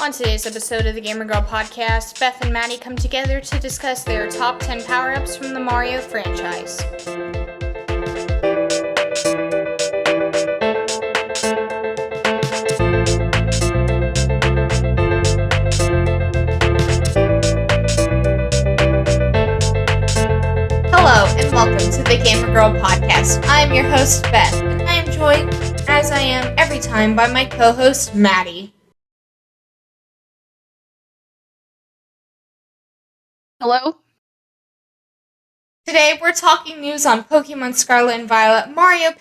On today's episode of the Gamer Girl podcast, Beth and Maddie come together to discuss their top 10 power-ups from the Mario franchise. Hello, and welcome to the Gamer Girl podcast. I am your host, Beth, and I am joined, as I am every time, by my co-host, Maddie. Hello? Today, we're talking news on Pokemon Scarlet and Violet, Mario,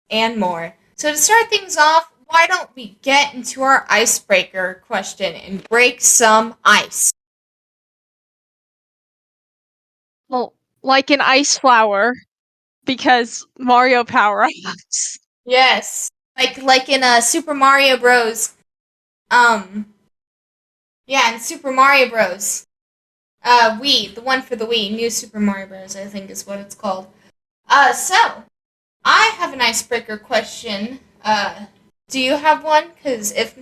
and more. So to start things off, why don't we get into our icebreaker question and break some ice? Well, like an ice flower, because Mario power-ups. Yes. Like in Super Mario Bros. In Super Mario Bros. The one for the Wii, New Super Mario Bros. I think is what it's called. So, I have an icebreaker question. Do you have one? Because if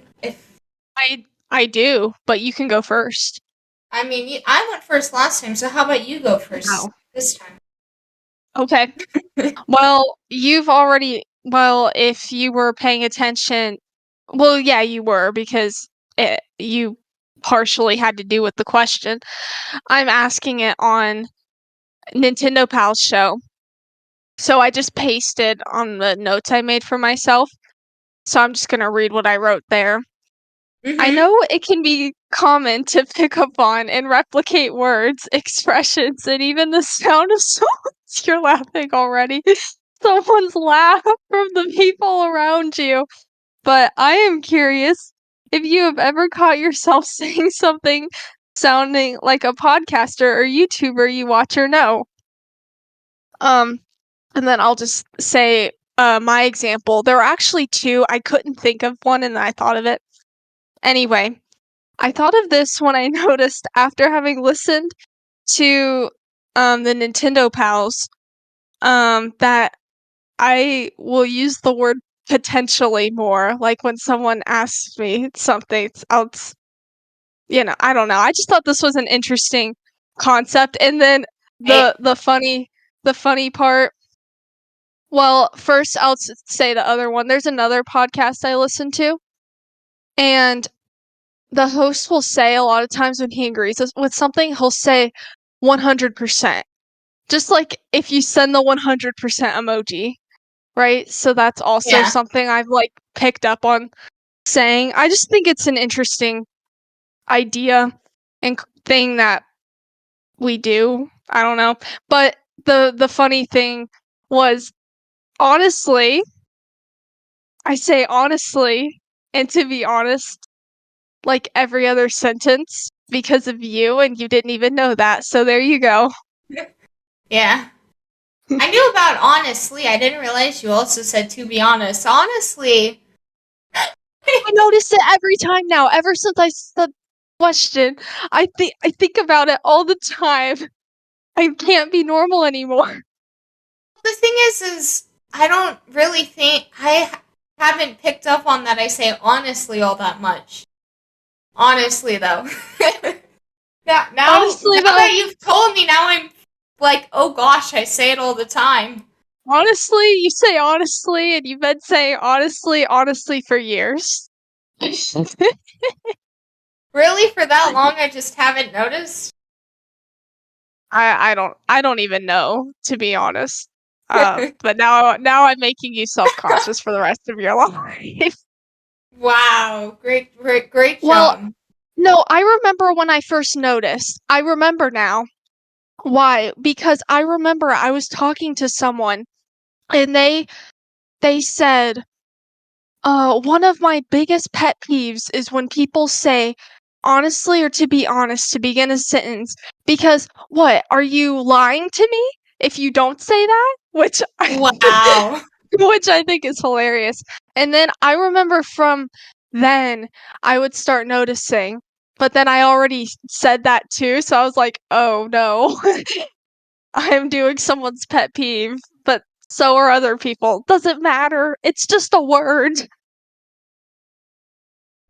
I do, but you can go first. I mean, I went first last time, so how about you go first this time? Okay. Well, if you were paying attention, well, yeah, you were, because you partially had to do with the question. I'm asking it on Nintendo Pal's show. So I just pasted on the notes I made for myself. So I'm just going to read what I wrote there. Mm-hmm. I know it can be common to pick up on and replicate words, expressions, and even the sound of someone's you're laughing already. Someone's laugh from the people around you. But I am curious if you have ever caught yourself saying something sounding like a podcaster or YouTuber you watch or know. And then I'll just say my example. There were actually two. I couldn't think of one and I thought of it. Anyway, I thought of this when I noticed after having listened to the Nintendo Pals that I will use the word potentially more. Like when someone asks me something, I don't know. I just thought this was an interesting concept. And then the funny part. Well, first I'll say the other one. There's another podcast I listen to, and the host will say a lot of times when he agrees with something, he'll say 100%. Just like if you send the 100% emoji, right? So that's also something I've picked up on saying. I just think it's an interesting idea and thing that we do. I don't know. But the funny thing was, honestly, I say honestly, and to be honest, like every other sentence because of you, and you didn't even know that. So there you go. Yeah. I knew about honestly. I didn't realize you also said to be honest. Honestly. I notice it every time now. Ever since I said question, I think about it all the time. I can't be normal anymore. The thing is I don't really think I haven't picked up on that I say honestly all that much. Honestly, though. now that you've told me, now I'm like, oh gosh, I say it all the time. Honestly, you say honestly, and you've been saying honestly for years. Really? For that long, I just haven't noticed? I don't even know, to be honest. But now I'm making you self-conscious for the rest of your life. Wow, great job. Well, no, I remember when I first noticed. I remember now. Why? Because I remember I was talking to someone, and they said, one of my biggest pet peeves is when people say honestly or to be honest to begin a sentence. Because what? Are you lying to me if you don't say that? Wow. Which I think is hilarious. And then I remember from then I would start noticing, but then I already said that too, so I was like, oh no. I'm doing someone's pet peeve, but so are other people. Doesn't matter. It's just a word.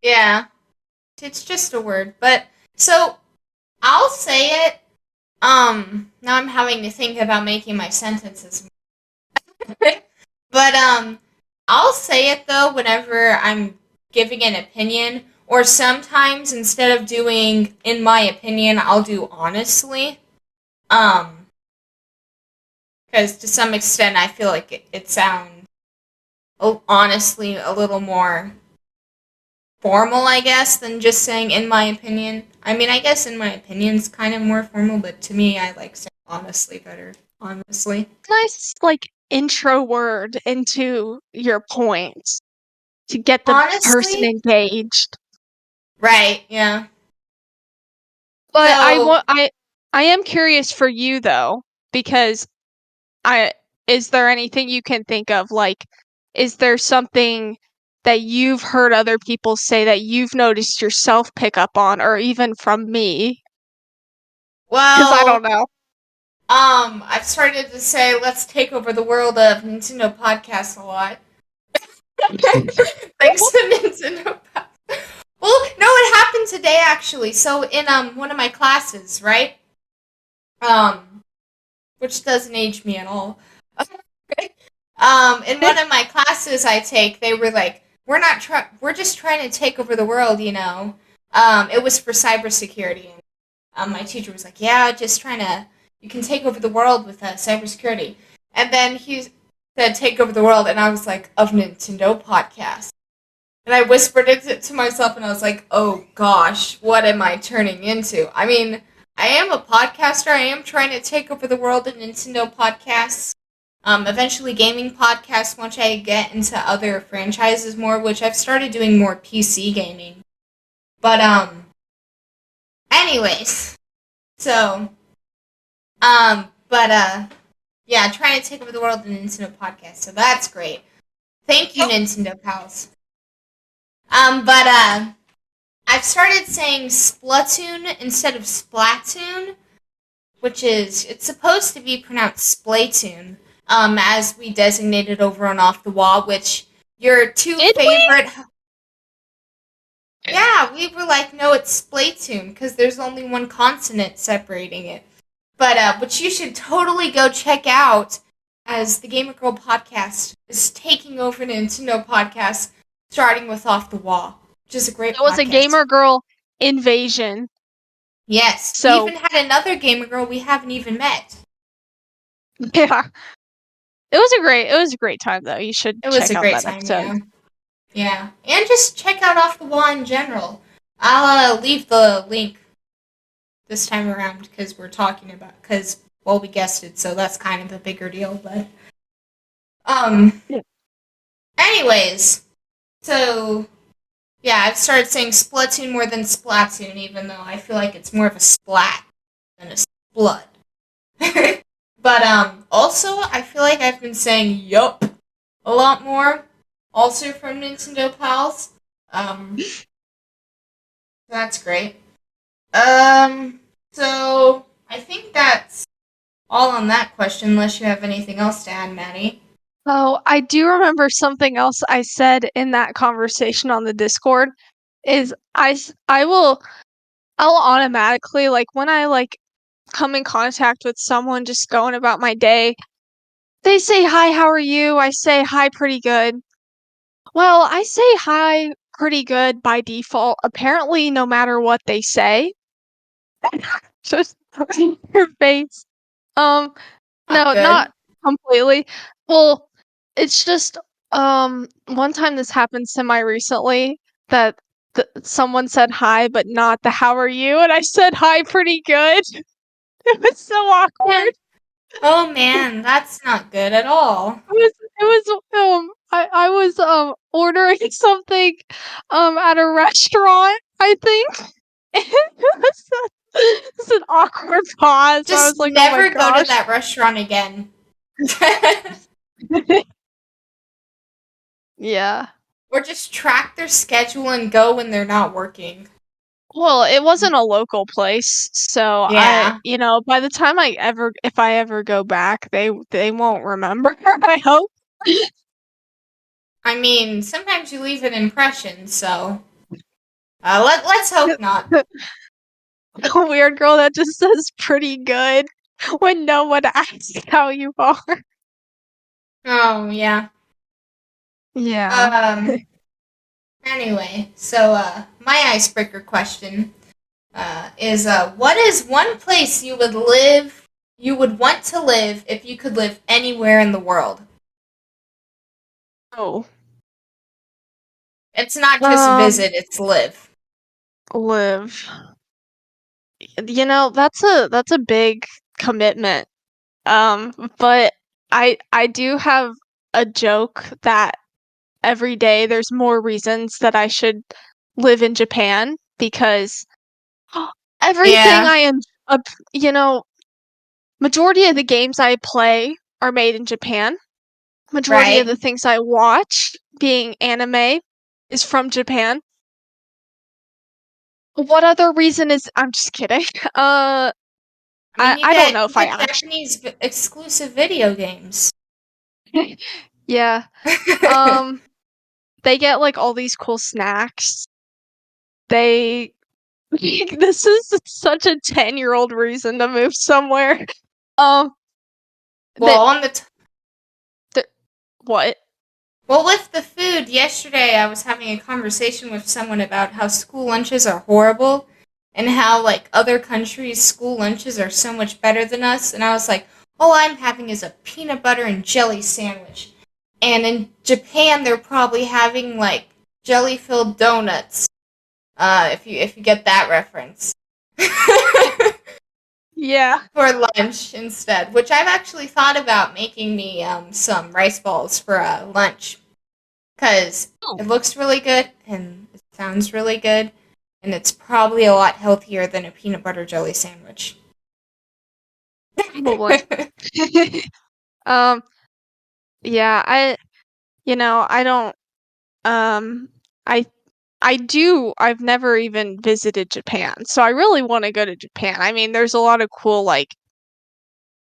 Yeah. It's just a word. But so I'll say it. Now I'm having to think about making my sentences. But I'll say it though whenever I'm giving an opinion, or sometimes instead of doing in my opinion, I'll do honestly. Because to some extent I feel like it sounds honestly a little more formal, I guess, than just saying in my opinion. I mean, I guess in my opinion's kind of more formal, but to me I like saying honestly better. Honestly. Nice, like, intro word into your points to get the person Honestly? engaged. Right, yeah. But So, I am curious for you though, because is there anything you can think of, like, is there something that you've heard other people say that you've noticed yourself pick up on, or even from me? Because I don't well, know. I've started to say let's take over the world of Nintendo podcasts a lot. Thanks to Nintendo. Well, no, it happened today actually. So in one of my classes, right? Which doesn't age me at all. In one of my classes I take, they were like, we're just trying to take over the world, you know. It was for cybersecurity, and my teacher was like, yeah, just trying to, you can take over the world with cybersecurity. And then he said, take over the world, and I was like, of Nintendo podcast. And I whispered it to myself, and I was like, oh gosh, what am I turning into? I mean, I am a podcaster. I am trying to take over the world of Nintendo podcasts. Eventually gaming podcasts once I get into other franchises more, which I've started doing more PC gaming. But, anyways. So, yeah, trying to take over the world in Nintendo podcast, so that's great. Thank you, Nintendo pals. I've started saying Splatoon instead of Splatoon, which is, it's supposed to be pronounced Splatoon, as we designated over on Off the Wall, which your two Did favorite... Yeah, we were like, no, it's Splatoon, because there's only one consonant separating it. But you should totally go check out, as the Gamer Girl podcast is taking over Nintendo podcasts, starting with Off the Wall, which is a great That was a podcast. gamer girl invasion. Yes, So we even had another gamer girl we haven't even met. yeah, it was a great time though. You should It was check a out great that time, episode. yeah. Yeah, and just check out Off the Wall in general. I'll leave the link this time around because we're talking about, because, well, we guessed it, so that's kind of a bigger deal, but... Yeah. Anyways, so... Yeah, I've started saying Splatoon more than Splatoon, even though I feel like it's more of a splat than a splut. But, also, I feel like I've been saying yup a lot more, also from Nintendo Pals. That's great. So, I think that's all on that question, unless you have anything else to add, Maddie. Oh, I do remember something else I said in that conversation on the Discord is I'll automatically, like, when I, like, come in contact with someone just going about my day, they say, hi, how are you? I say, hi, pretty good. Well, I say hi, pretty good by default, apparently no matter what they say. Just your face. No, Not not good. completely. Well, it's just, one time this happened semi-recently that someone said hi, but not the how are you, and I said hi pretty good. It was so awkward. Oh man, that's not good at all. I was ordering something at a restaurant, I think. It's an awkward pause. I was Just like, oh my never go to gosh. that restaurant again. Yeah. Or just track their schedule and go when they're not working. Well, it wasn't a local place, so Yeah. by the time if I ever go back, they won't remember, I hope. I mean, sometimes you leave an impression, so. Let's hope not. A weird girl that just says pretty good when no one asks how you are. Oh yeah. Yeah. Um. Anyway, so my icebreaker question is what is one place you would want to live if you could live anywhere in the world? Oh. It's not just visit, it's live. Live. That's a big commitment. But I do have a joke that every day there's more reasons that I should live in Japan because everything Yeah, I am, you know, majority of the games I play are made in Japan. Majority of right. the things I watch, being anime, is from Japan. What other reason is I'm just kidding. I mean, I don't know you if I get actually Japanese exclusive video games. yeah. Um they get like all these cool snacks. They this is such a 10-year-old reason to move somewhere. Um that well, on the what? well, with the food, yesterday I was having a conversation with someone about how school lunches are horrible and how, like, other countries' school lunches are so much better than us. And I was like, all I'm having is a peanut butter and jelly sandwich. And in Japan, they're probably having, like, jelly filled donuts, if you get that reference. Yeah. For lunch instead, which I've actually thought about making me some rice balls for lunch. Because Oh, it looks really good and it sounds really good, and it's probably a lot healthier than a peanut butter jelly sandwich. probably. um yeah, I don't um I I've never even visited Japan. So I really want to go to Japan. I mean, there's a lot of cool like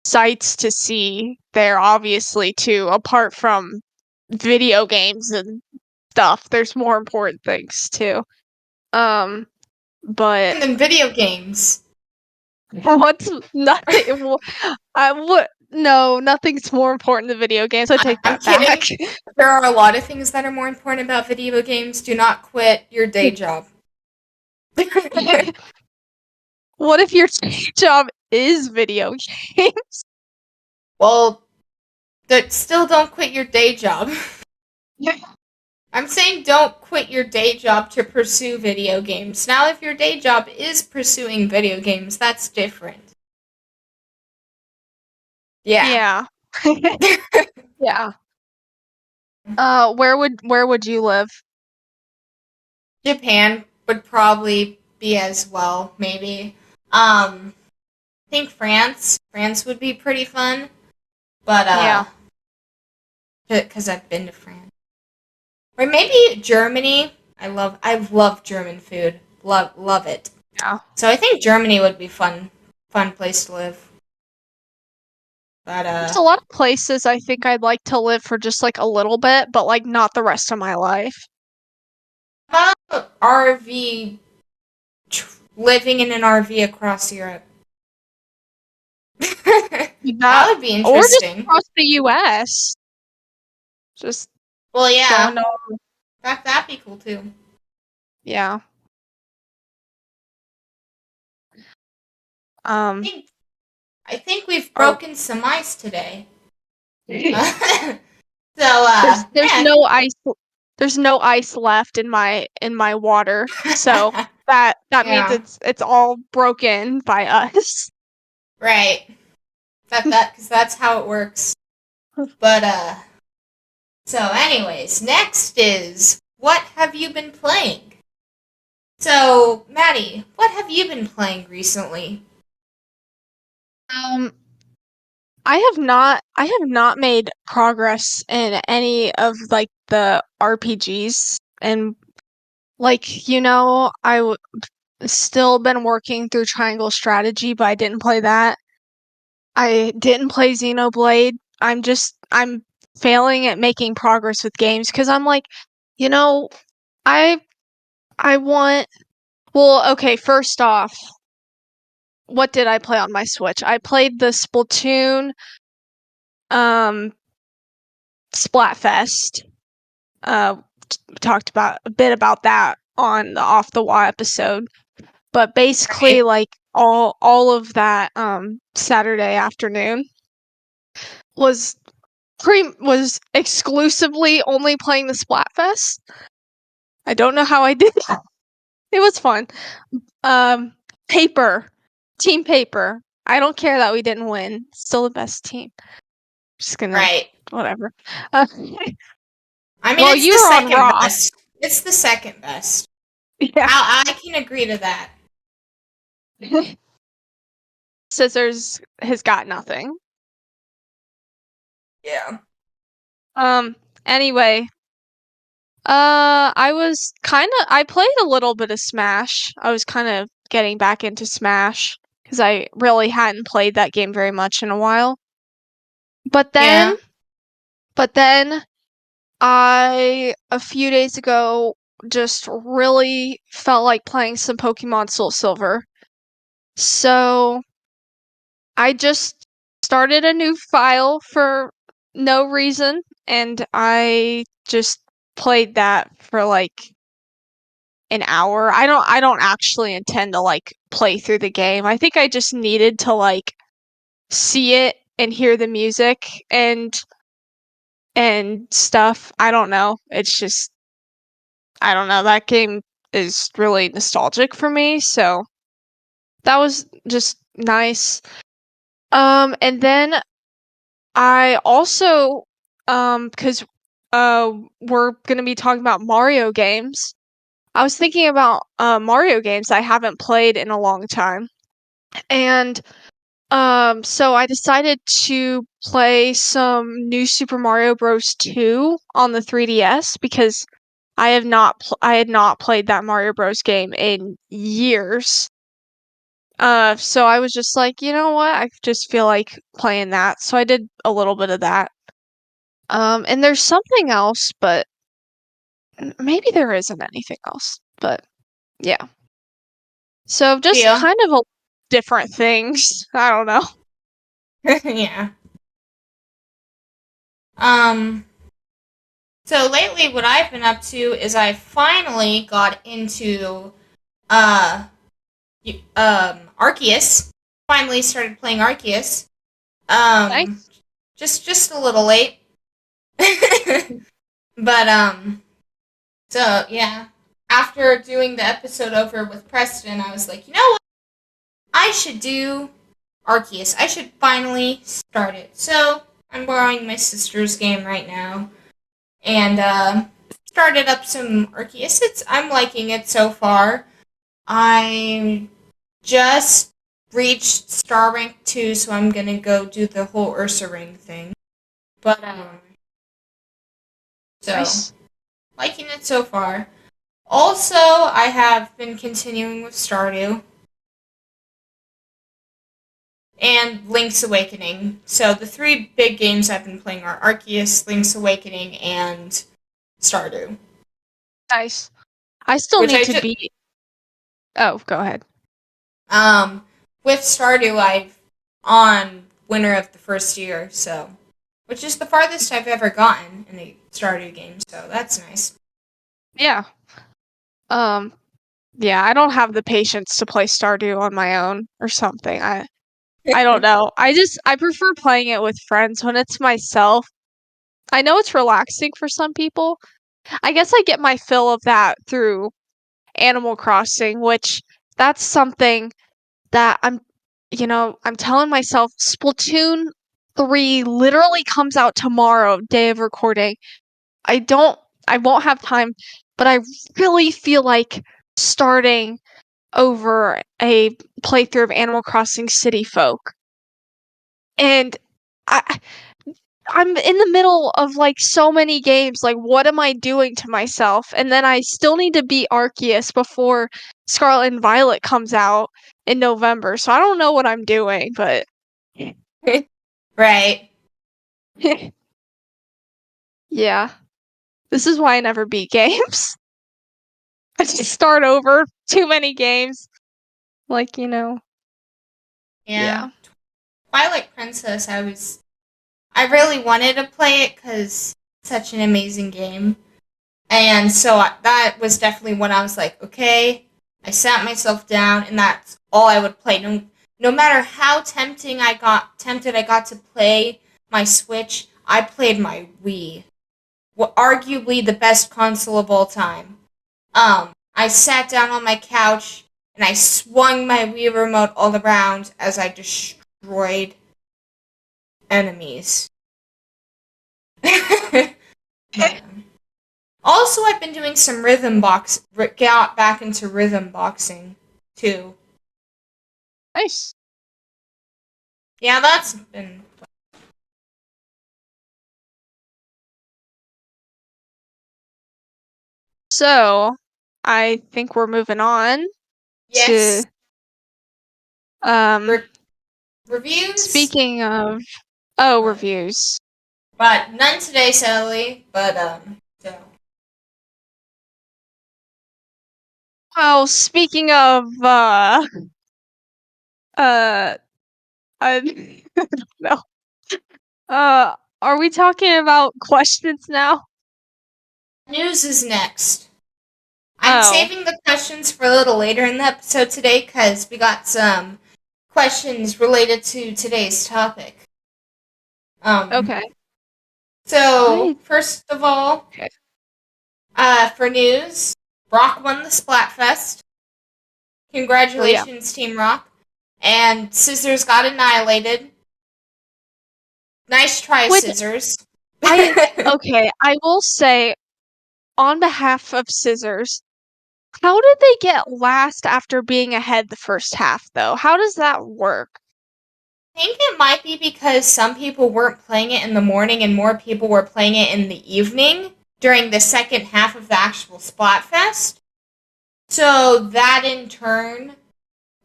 sights to see there obviously too, apart from video games and stuff. There's more important things too. Um but And then video games. what's nothing I what no, nothing's more important than video games. I take I'm that back. kidding. There are a lot of things that are more important about video games. Do not quit your day job. What if your job is video games? Well, still don't quit your day job. I'm saying don't quit your day job to pursue video games. Now, if your day job is pursuing video games, that's different. Yeah. Yeah. Yeah. Where would you live? Japan would probably be as well, maybe. I think France. France would be pretty fun, but Yeah. because I've been to France. Or maybe Germany. I love German food. Love it. Yeah. So I think Germany would be fun place to live. But There's a lot of places I think I'd like to live for just like a little bit, but like not the rest of my life. how about RV living in an RV across Europe? That would be Or just interesting. across the US. Just Well, yeah, going to that'd be cool too. yeah. I Um think I think we've or broken some ice today. there's So, there's yeah. no ice there's no ice left in my water. So that means Yeah, it's all broken by us. right. Because that's how it works. But, so anyways, next is, what have you been playing? So, Maddie, what have you been playing recently? Um I have not made progress in any of like the RPGs and like still been working through Triangle Strategy, but I didn't play that. I didn't play Xenoblade. I'm failing at making progress with games because I'm like, you know, I I want Well, okay, first off, what did I play on my Switch? I played the Splatoon Splatfest. Talked about a bit about that on the Off the Wall episode. But basically Right. like all of that Saturday afternoon was was exclusively only playing the Splatfest. I don't know how I did that. It was fun. Paper. Team Paper. I don't care that we didn't win. Still the best team. Just gonna Right. whatever. I mean, Well, it's you the were on second Raw. best. It's the second best. Yeah. I can agree to that. Scissors has got nothing. Yeah. Anyway, I played a little bit of Smash. I was kind of getting back into Smash because I really hadn't played that game very much in a while. But then, Yeah. but then a few days ago, just really felt like playing some Pokemon Soul Silver. So I just started a new file for no reason, and I just played that for like an hour. I don't actually intend to like play through the game. I think I just needed to like see it and hear the music and stuff. I don't know. It's just I don't know. That game is really nostalgic for me, so that was just nice. And then I also cuz we're going to be talking about Mario games. I was thinking about Mario games I haven't played in a long time. And so I decided to play some new Super Mario Bros. 2 on the 3DS because I had not played that Mario Bros. Game in years. So I was just like, you know what? I just feel like playing that. So I did a little bit of that. And there's something else, but maybe there isn't anything else. But yeah. So just Deal. kind of different things. I don't know. Yeah. Um. So lately, what I've been up to is I finally got into uh Arceus. Finally started playing Arceus. Um. Nice. Just a little late. But so yeah. After doing the episode over with Preston, I was like, you know what? I should do Arceus. I should finally start it. So I'm borrowing my sister's game right now, and started up some Arceus. I'm liking it so far. I just reached Star Rank 2, so I'm gonna go do the whole Ursa Ring thing. But so Nice. liking it so far. Also, I have been continuing with Stardew and Link's Awakening. So the three big games I've been playing are Arceus, Link's Awakening, and Stardew. Nice. I still Which need I to just beat. Oh, go ahead. with Stardew I've on winner of the first year, so which is the farthest I've ever gotten in a Stardew game, so that's nice. Yeah. Um, yeah, I don't have the patience to play Stardew on my own or something. I don't know. I prefer playing it with friends when it's myself. I know it's relaxing for some people. I guess I get my fill of that through Animal Crossing, which that's something that I'm telling myself Splatoon 3 literally comes out tomorrow, day of recording. I don't I won't have time, but I really feel like starting over a playthrough of Animal Crossing City Folk. And I I'm in the middle of like so many games. Like, what am I doing to myself? And then I still need to beat Arceus before Scarlet and Violet comes out in November. So I don't know what I'm doing, but Right. yeah. This is why I never beat games. I just start over. Too many games. Like, Yeah. Twilight Princess, I really wanted to play it because it's such an amazing game. And so that was definitely when I was like, okay, I sat myself down, and that's all I would play. No matter how tempted I got to play my Switch, I played my Wii. Arguably the best console of all time. I sat down on my couch, and I swung my Wii remote all around as I destroyed enemies. Also, I've been doing some got back into rhythm boxing, too. Nice. Yeah, that's been... So, I think we're moving on Yes. to, Reviews? speaking of, reviews. But none today, sadly, but, so... Well, speaking of, I don't know. Are we talking about questions now? News is next. I'm saving the questions for a little later in the episode today, because we got some questions related to today's topic. Okay. So, first of all, for news, Rock won the Splatfest. Congratulations, Team Rock. And Scissors got annihilated. Nice try, Scissors. I will say, on behalf of Scissors, how did they get last after being ahead the first half, though? How does that work? I think it might be because some people weren't playing it in the morning and more people were playing it in the evening during the second half of the actual Splatfest. So that in turn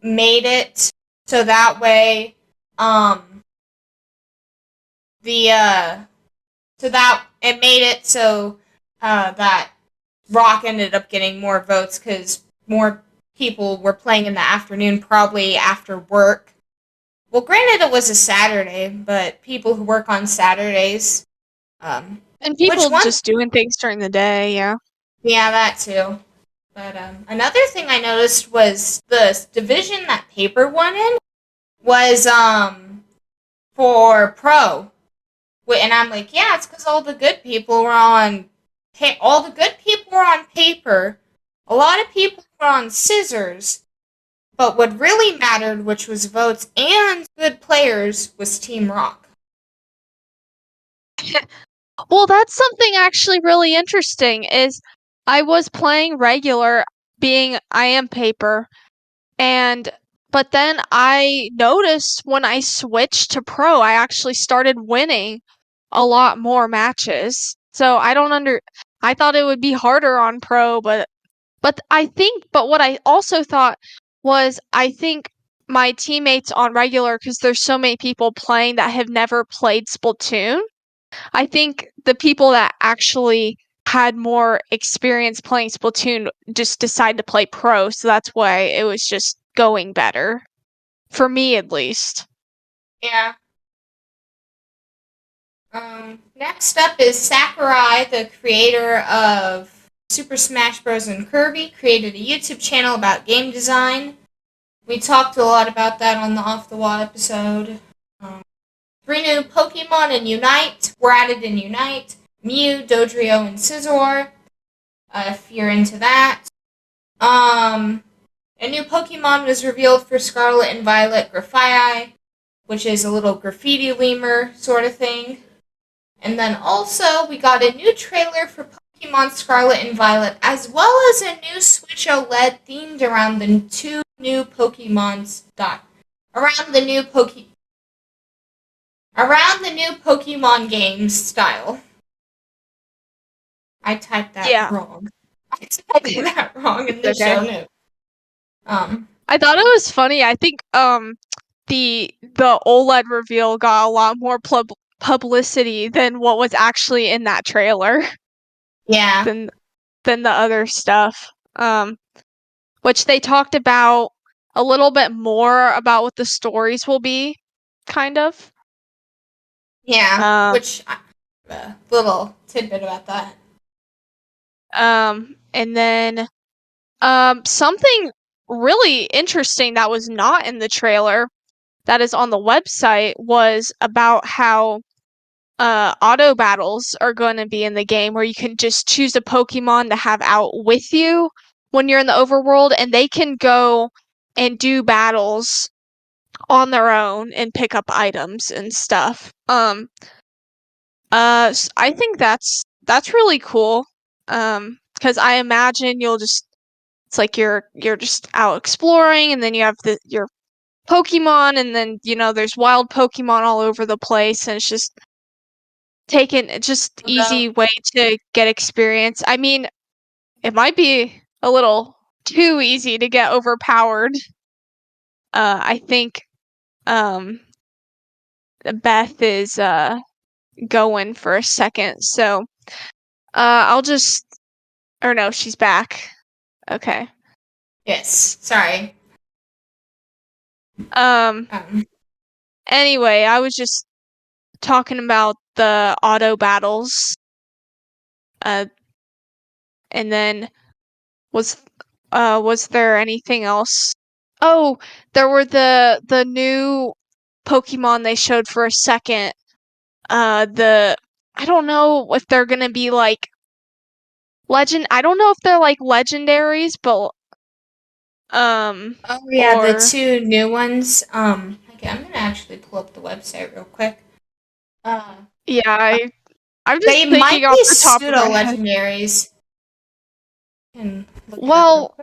made it so that way, it made it so that Rock ended up getting more votes because more people were playing in the afternoon, probably after work. Well, granted, it was a Saturday, but people who work on Saturdays, and people just doing things during the day, yeah. Yeah, that too. But another thing I noticed was the division that Paper won in was for Pro. And I'm like, yeah, it's because all the good people were on Paper. A lot of people were on Scissors. But what really mattered, which was votes and good players, was Team Rock. Well, that's something actually really interesting, is I was playing regular, I am Paper, but then I noticed when I switched to Pro, I actually started winning a lot more matches. So I thought it would be harder on Pro, but what I also thought was, I think my teammates on regular, because there's so many people playing that have never played Splatoon, I think the people that actually had more experience playing Splatoon just decided to play Pro, so that's why it was just going better. For me, at least. Yeah. Next up is Sakurai, the creator of Super Smash Bros. And Kirby, created a YouTube channel about game design. We talked a lot about that on the Off the Wall episode. 3 new Pokemon in Unite were added in Unite. Mew, Dodrio, and Scizor. If you're into that. A new Pokemon was revealed for Scarlet and Violet Grafaiai, which is a little graffiti lemur sort of thing. And then also, we got a new trailer for Pokemon Scarlet and Violet, as well as a new Switch OLED themed around the two new Pokemon games style. I typed that wrong. I typed that wrong in the show notes. I thought it was funny. I think the OLED reveal got a lot more publicity than what was actually in that trailer. Yeah. Than the other stuff. which they talked about a little bit more about what the stories will be, kind of. Yeah, which little tidbit about that. And then something really interesting that was not in the trailer that is on the website was about how auto battles are going to be in the game, where you can just choose a Pokemon to have out with you when you're in the overworld, and they can go and do battles on their own and pick up items and stuff. I think that's really cool. Because I imagine it's like you're just out exploring, and then you have your Pokemon, and then there's wild Pokemon all over the place, and it's just easy way to get experience. I mean, it might be a little too easy to get overpowered. I think Beth is going for a second, so I'll just or no, she's back. Okay. Yes, sorry. Anyway, I was just talking about the auto battles. And then was there anything else? Oh, there were the new Pokemon they showed for a second. I don't know if they're gonna be like I don't know if they're like legendaries, but Oh yeah, the two new ones. Okay, I'm gonna actually pull up the website real quick. Yeah, I'm just they thinking might off be the top of my head. pseudo-legendaries. Well,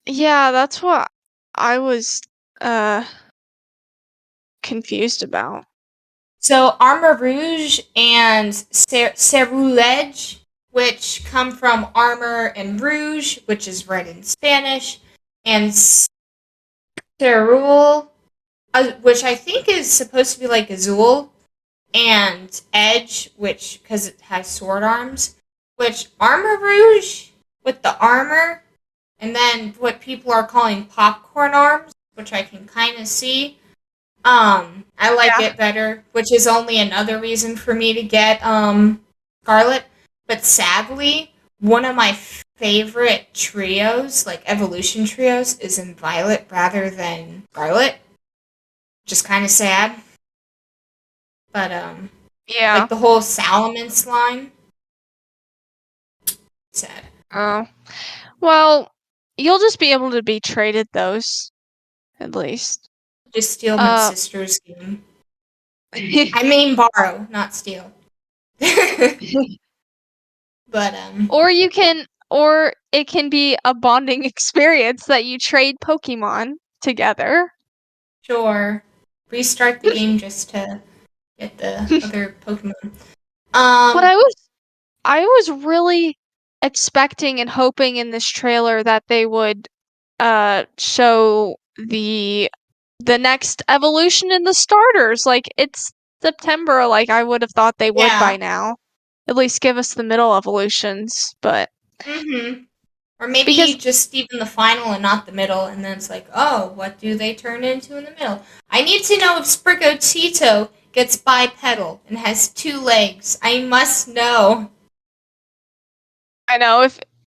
yeah, that's what I was confused about. So Armor Rouge and Ceruledge, which come from Armor and Rouge, which is red in Spanish, and Cerule, which I think is supposed to be like Azul, and Edge, which, because it has sword arms, which Armor Rouge with the armor, and then what people are calling popcorn arms, which I can kind of see. I like it better, which is only another reason for me to get Scarlet. But sadly, one of my favorite trios, like evolution trios, is in Violet rather than Scarlet. Just kind of sad. But yeah, like the whole Salamence line, sad. Oh, well, you'll just be able to be traded those, at least. Just steal my sister's game. I mean borrow, not steal. But or it can be a bonding experience that you trade Pokemon together. Sure. Restart the game just to get the other Pokemon. But I was really expecting and hoping in this trailer that they would show the next evolution in the starters. Like, it's September, like I would have thought they would by now. At least give us the middle evolutions, but or maybe just even the final and not the middle, and then it's like, oh, what do they turn into in the middle? I need to know if Sprigatito gets bipedal and has 2 legs. I must know. I know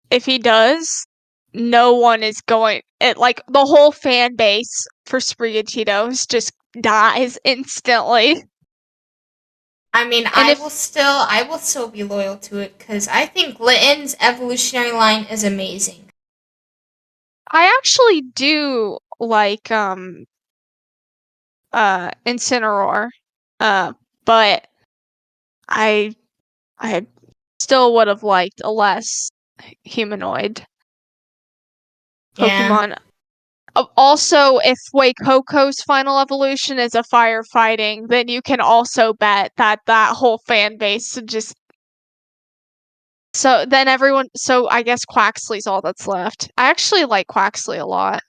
if he does, no one is going like the whole fan base for Sprigatito just dies instantly. I mean, I will still be loyal to it because I think Litten's evolutionary line is amazing. I actually do like Incineroar, but I still would have liked a less humanoid Pokemon. Yeah. Also, if Waikoko's final evolution is a firefighting, then you can also bet that whole fan base just. So then I guess Quaxly's all that's left. I actually like Quaxly a lot.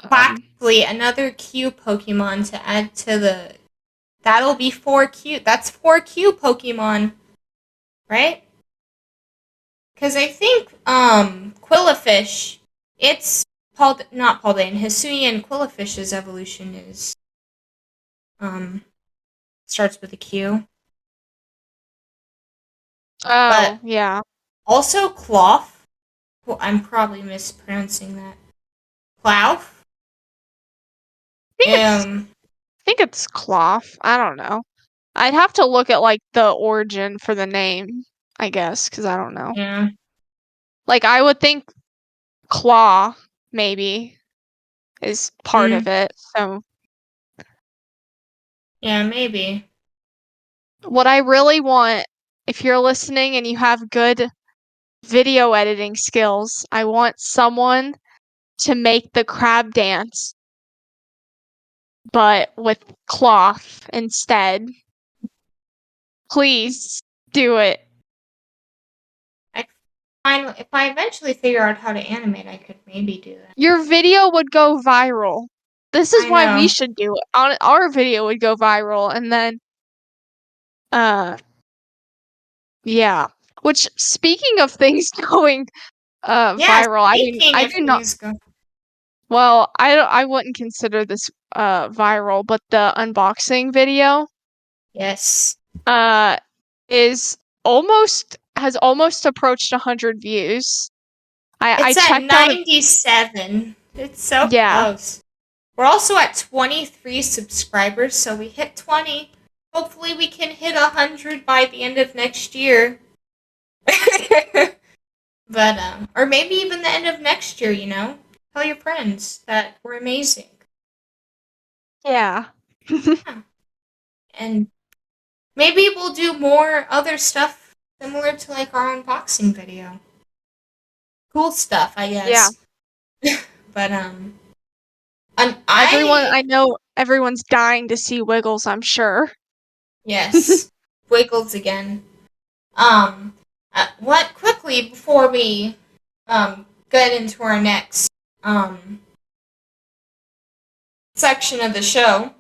Quaxly, another Q Pokemon to add to the. That'll be 4 Q. That's 4 Q Pokemon, right? Because I think Quillifish, it's not Paldean, Hisuian Quillifish's evolution is starts with a Q. Oh, But yeah. also Cloth. Well, I'm probably mispronouncing that. Clough? I think it's cloth. I don't know. I'd have to look at like the origin for the name, I guess, because I don't know. Yeah. Like I would think claw maybe is part of it. So Yeah, maybe. what I really want, if you're listening and you have good video editing skills, I want someone to make the crab dance, but with cloth instead. Please do it. If I eventually figure out how to animate, I could maybe do that. Your video would go viral. This is I why we know. should do it. Our video would go viral, and then, yeah. Which, speaking of things going, Yeah, viral, speaking I of do not. things go. Well, I wouldn't consider this viral, but the unboxing video Yes. is has almost approached 100 views. I It's at checked out 97. It's so yeah. close. We're also at 23 subscribers, so we hit 20. Hopefully we can hit 100 by the end of next year. But, or maybe even the end of next year, you know? Tell your friends that we're amazing. Yeah. And maybe we'll do more other stuff similar to like our unboxing video. Cool stuff, I guess. Yeah. But I know everyone's dying to see Wiggles, I'm sure. Yes. Wiggles again. What quickly before we get into our next section of the show.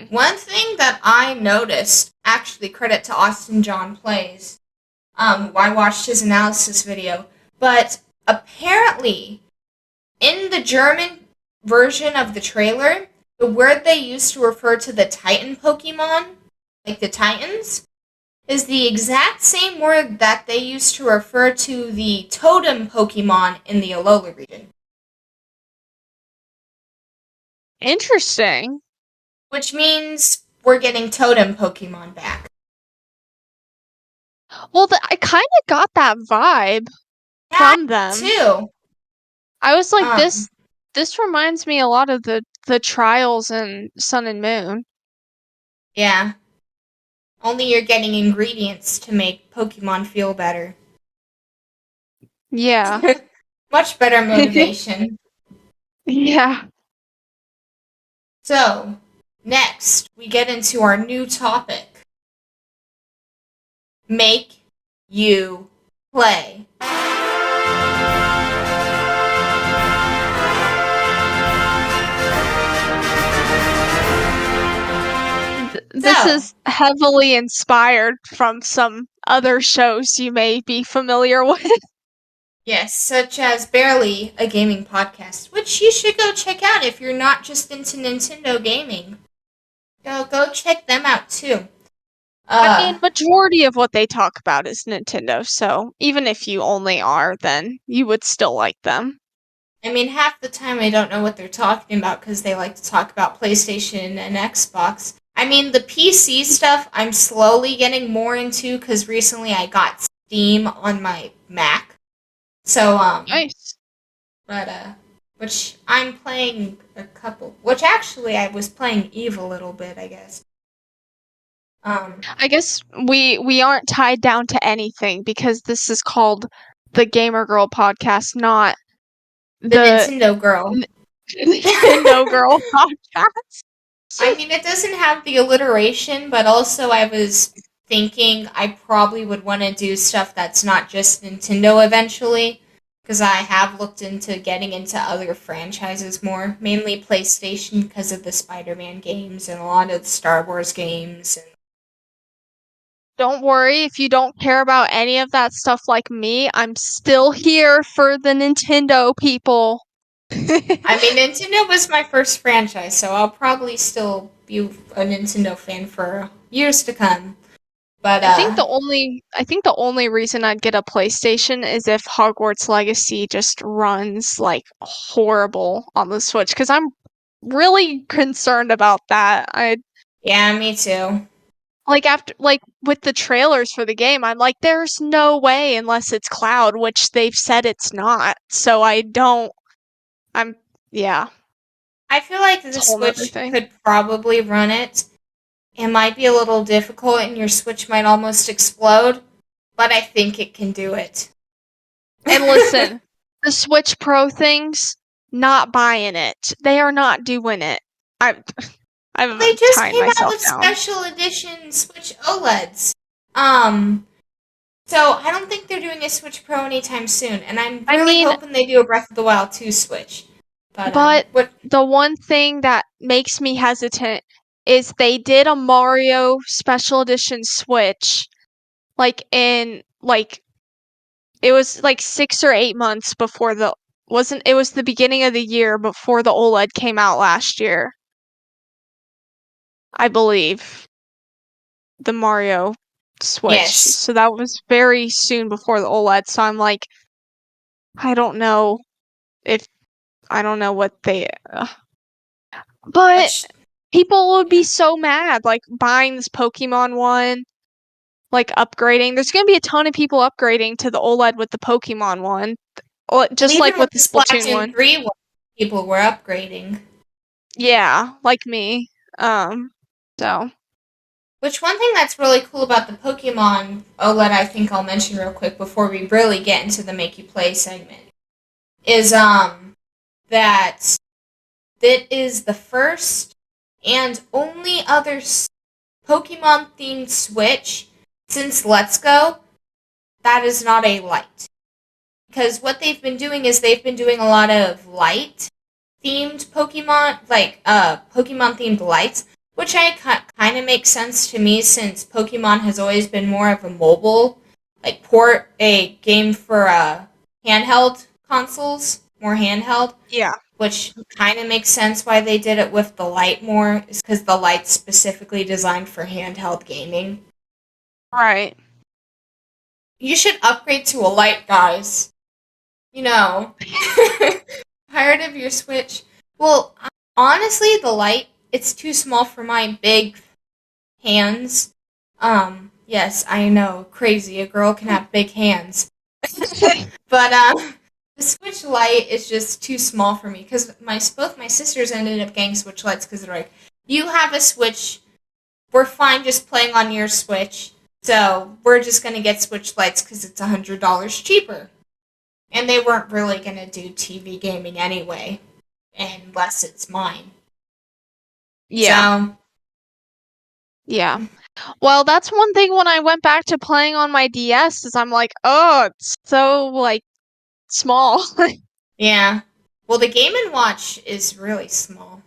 One thing that I noticed, actually credit to Austin John Plays, I watched his analysis video, but apparently in the German version of the trailer, the word they used to refer to the Titan Pokemon, like the Titans, is the exact same word that they used to refer to the totem Pokemon in the Alola region. Interesting. Which means we're getting totem Pokemon back. Well, I kind of got that vibe from them. Too. I was like, this reminds me a lot of the trials in Sun and Moon. Yeah. Only you're getting ingredients to make Pokemon feel better. Yeah. Much better motivation. Yeah. So, next, we get into our new topic. Make you play. This is heavily inspired from some other shows you may be familiar with. Yes, such as Barely, a gaming podcast, which you should go check out if you're not just into Nintendo gaming. Go check them out too. I mean, majority of what they talk about is Nintendo, so even if you only are, then you would still like them. I mean, half the time I don't know what they're talking about because they like to talk about PlayStation and Xbox. I mean, the PC stuff I'm slowly getting more into because recently I got Steam on my Mac. So, Nice. But, which I'm playing a couple, which actually I was playing Eve a little bit, I guess. I guess we aren't tied down to anything because this is called the Gamer Girl podcast, not the Nintendo Girl. Nintendo Girl podcast. I mean, it doesn't have the alliteration, but also I was thinking I probably would want to do stuff that's not just Nintendo eventually, because I have looked into getting into other franchises more, mainly PlayStation because of the Spider-Man games and a lot of the Star Wars games. don't worry if you don't care about any of that stuff like me. I'm still here for the Nintendo people. I mean, Nintendo was my first franchise, so I'll probably still be a Nintendo fan for years to come. But I think the only reason I'd get a PlayStation is if Hogwarts Legacy just runs like horrible on the Switch, because I'm really concerned about that. I yeah, me too. after with the trailers for the game, I'm like, there's no way unless it's cloud, which they've said it's not. So I'm yeah, I feel like the it's a whole nother Switch thing. could probably run it. It might be a little difficult, and your Switch might almost explode, but I think it can do it. And listen, the Switch Pro things, not buying it. They are not doing it. I'm They just tying came out myself with down. special edition Switch OLEDs. So I don't think they're doing a Switch Pro anytime soon, and I'm I really mean, hoping they do a Breath of the Wild 2 Switch. but What? the one thing that makes me hesitant is they did a Mario special edition Switch it was like 6 or 8 months before it was the beginning of the year before the OLED came out last year. I believe the Mario Switch. Yes. So that was very soon before the OLED. So I'm like, I don't know if I don't know what they. But Which? people would be Yeah. so mad, like buying this Pokemon one, like upgrading. There's gonna be a ton of people upgrading to the OLED with the Pokemon one, just Well, like even with with the the Splatoon Splatoon one. 3 one, people were upgrading. Yeah, like me. So Which one thing that's really cool about the Pokemon OLED I think I'll mention real quick before we really get into the make you play segment is that it is the first and only other Pokemon themed Switch since Let's Go that is not a light. Because what they've been doing is they've been doing a lot of light themed Pokemon, like Pokemon themed lights, which kind of makes sense to me since Pokemon has always been more of a mobile, like port a game for handheld consoles, more handheld, yeah, which kind of makes sense why they did it with the light more, is because the light's specifically designed for handheld gaming. right. You should upgrade to a light, guys. You know, tired of your Switch. Well, honestly, the light, it's too small for my big hands. Yes, I know, crazy. A girl can have big hands. But the Switch Lite is just too small for me because both my sisters ended up getting Switch Lights because they're like, you have a Switch, we're fine just playing on your Switch, so we're just gonna get Switch Lights because it's $100 cheaper. And they weren't really gonna do TV gaming anyway, unless it's mine. Yeah. So Yeah. Well, that's one thing when I went back to playing on my DS is I'm like, oh, it's so like small. yeah. Well, the Game & Watch is really small.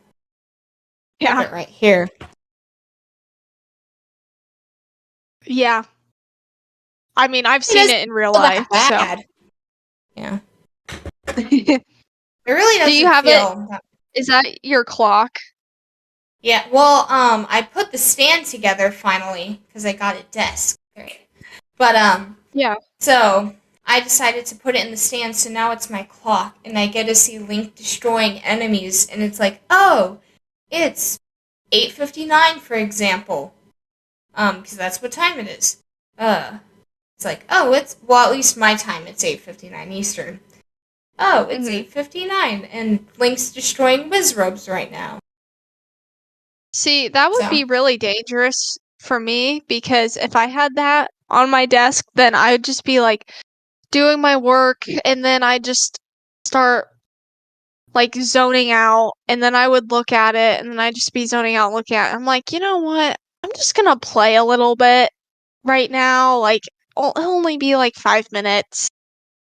I have Yeah. it right here. Yeah. I mean, I've It seen doesn't it in real feel life, that so. bad. Yeah. It really Do you doesn't have it? feel that. Is that your clock? Yeah, well, I put the stand together finally because I got a desk. But Yeah. so I decided to put it in the stand, so now it's my clock, and I get to see Link destroying enemies, and it's like, oh, it's 8:59, for example, because that's what time it is. It's like, oh, at least my time, it's 8:59 Eastern. Oh, it's 8:59, and Link's destroying Wizrobes right now. See, that would So, be really dangerous for me because if I had that on my desk, then I would just be like doing my work and then I just start like zoning out and then I would look at it and then I'd just be zoning out looking at it. I'm like, you know what? I'm just gonna play a little bit right now. Like, it'll only be like 5 minutes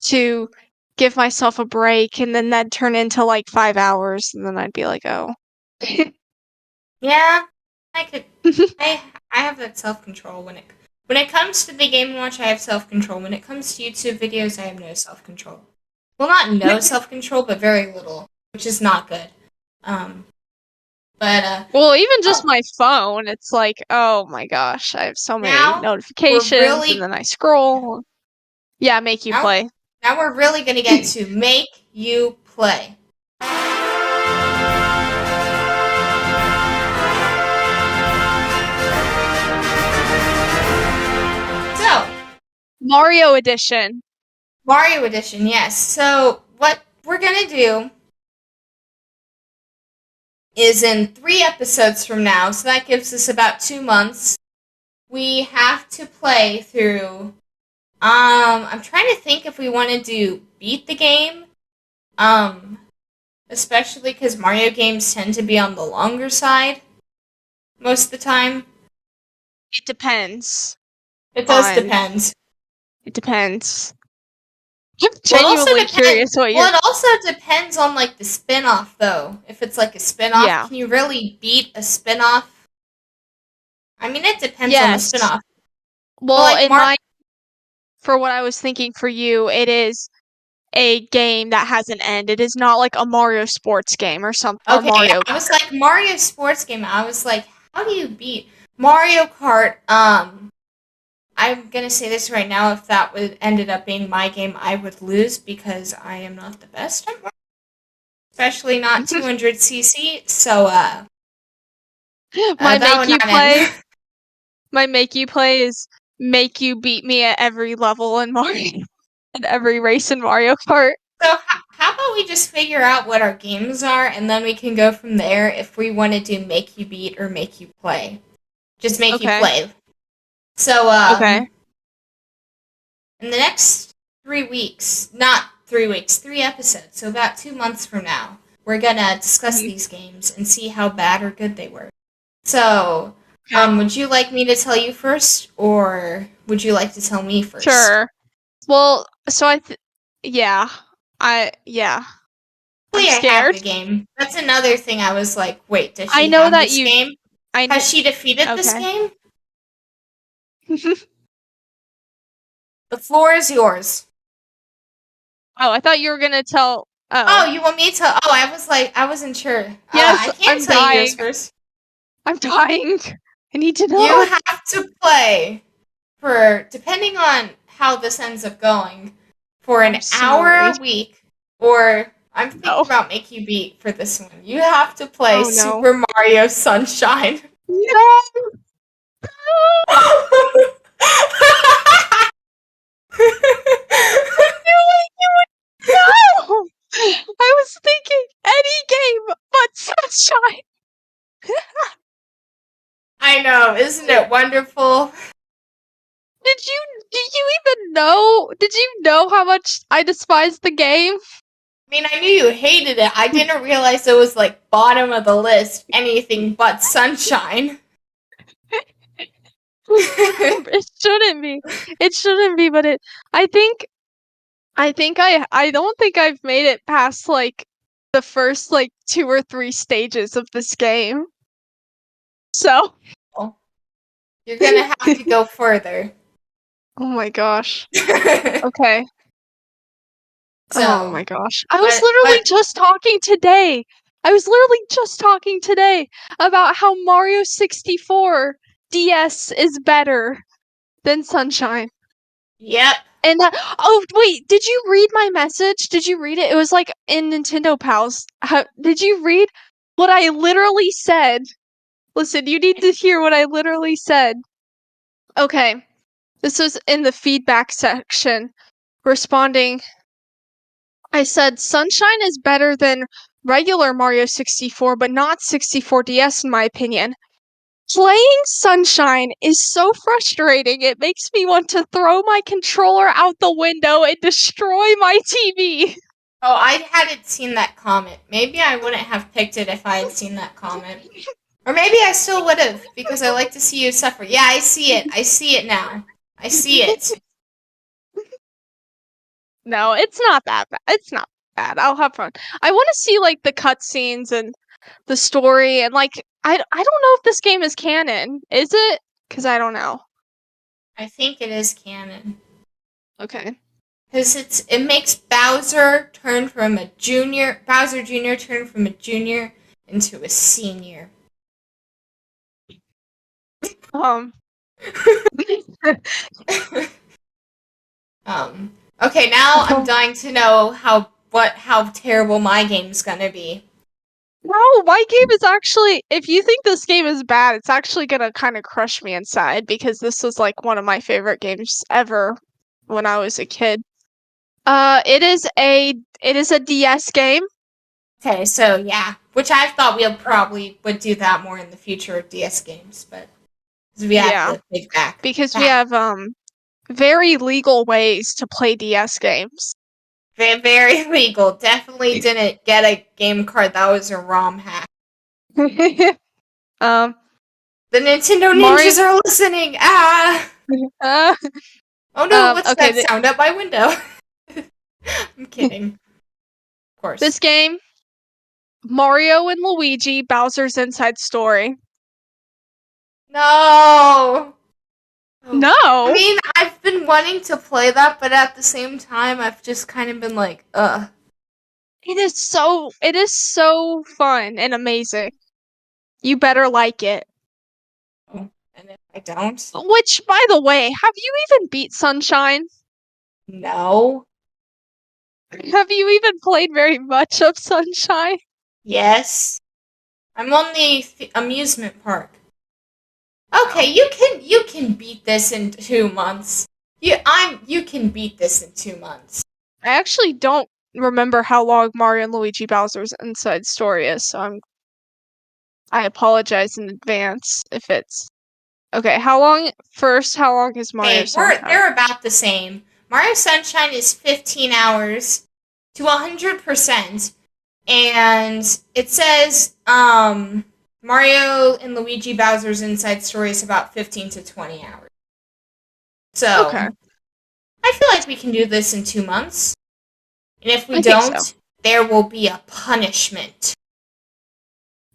to give myself a break and then that'd turn into like 5 hours and then I'd be like, oh. yeah, I could. I have that self control when it. When it comes to the Game & Watch, I have self-control. When it comes to YouTube videos, I have no self-control. Well, not no self-control, but very little, which is not good. Well, even just my phone, it's like, oh my gosh, I have so many notifications, and then I scroll. Yeah, make you play. Now we're really going to get to make you play. So, Mario Edition. Mario Edition, yes. So, what we're going to do is in 3 episodes from now, so that gives us about 2 months, we have to play through, I'm trying to think if we want to do beat the game, especially because Mario games tend to be on the longer side most of the time. It depends. It does depend. It depends. I'm genuinely curious what you're... Well, it also depends on, like, the spin-off, though. If it's, like, a spin-off, Can you really beat a spin-off? I mean, it depends on the spin-off. Well, like, for what I was thinking for you, it is a game that has an end. It is not like a Mario sports game or something. Okay, Mario I was like, Mario sports game. I was like, how do you beat Mario Kart? I'm gonna say this right now. If that would ended up being my game, I would lose because I am not the best at Mario, especially not 200cc. So, my make you play is make you beat me at every level in Mario, at every race in Mario Kart. So, how about we just figure out what our games are, and then we can go from there if we want to do make you beat or make you play. Just make you play. So, in the next 3 weeks, not 3 weeks, 3 episodes, so about 2 months from now, we're gonna discuss these games and see how bad or good they were. So, would you like me to tell you first, or would you like to tell me first? Sure. Well, so I'm scared. I have the game. That's another thing I was like, wait, does she I know have that this game? Has she defeated this game? The floor is yours. Oh, I thought you were gonna tell. Oh, you want me to tell? Oh, I was like, I wasn't sure. Yes, I can't tell you yours first. I'm dying. I need to know. You have to play for, depending on how this ends up going, for an hour a week, or I'm thinking about make you beat for this one. You have to play Super Mario Sunshine. No! No! I was thinking any game but Sunshine. I know, isn't it wonderful? Did you even know? Did you know how much I despised the game? I mean, I knew you hated it. I didn't realize it was like bottom of the list, anything but Sunshine. It shouldn't be. It shouldn't be, but I don't think I've made it past like the first like 2 or 3 stages of this game. So you're gonna have to go further. Oh my gosh. Okay. Oh my gosh. I was literally just talking today. About how Mario 64 DS is better than Sunshine. Yep. And oh wait, did you read my message? Did you read it? It was like in Nintendo Pals. Did you read what I literally said? Listen, you need to hear what I literally said. Okay. This was in the feedback section. Responding, I said Sunshine is better than regular Mario 64, but not 64 DS in my opinion. Playing Sunshine is so frustrating, it makes me want to throw my controller out the window and destroy my TV. Oh, I hadn't seen that comment. Maybe I wouldn't have picked it if I had seen that comment. Or maybe I still would have, because I like to see you suffer. Yeah, I see it. I see it now. I see it. No, it's not that bad. It's not bad. I'll have fun. I want to see, like, the cutscenes and the story, and, like, I don't know if this game is canon. Is it? Because I don't know. I think it is canon. Okay. Because it makes Bowser Jr. turn from a junior into a senior. Okay, now I'm dying to know how terrible my game's gonna be. No, my game is actually, if you think this game is bad, it's actually gonna kind of crush me inside because this was like one of my favorite games ever when I was a kid. It is a DS game. Okay, so yeah, which I thought we probably would do that more in the future of DS games, but we have to take back because we have very legal ways to play DS games. very, very legal. Definitely didn't get a game card that was a ROM hack. The Nintendo ninjas are listening. Ah. Oh no! What's that sound at my window? I'm kidding. Of course. This game, Mario and Luigi, Bowser's Inside Story. No. No. I mean, I've been wanting to play that, but at the same time, I've just kind of been like, ugh. It is so fun and amazing. You better like it. And if I don't? Which, by the way, have you even beat Sunshine? No. Have you even played very much of Sunshine? Yes. I'm on the amusement park. Okay, you can beat this in 2 months. You can beat this in 2 months. I actually don't remember how long Mario and Luigi Bowser's Inside Story is, so I apologize in advance if it's okay. How long is Mario Sunshine? They're about the same. Mario Sunshine is 15 hours to 100%, and it says Mario and Luigi Bowser's Inside Story is about 15 to 20 hours. So, okay. I feel like we can do this in 2 months. And if we don't, there will be a punishment.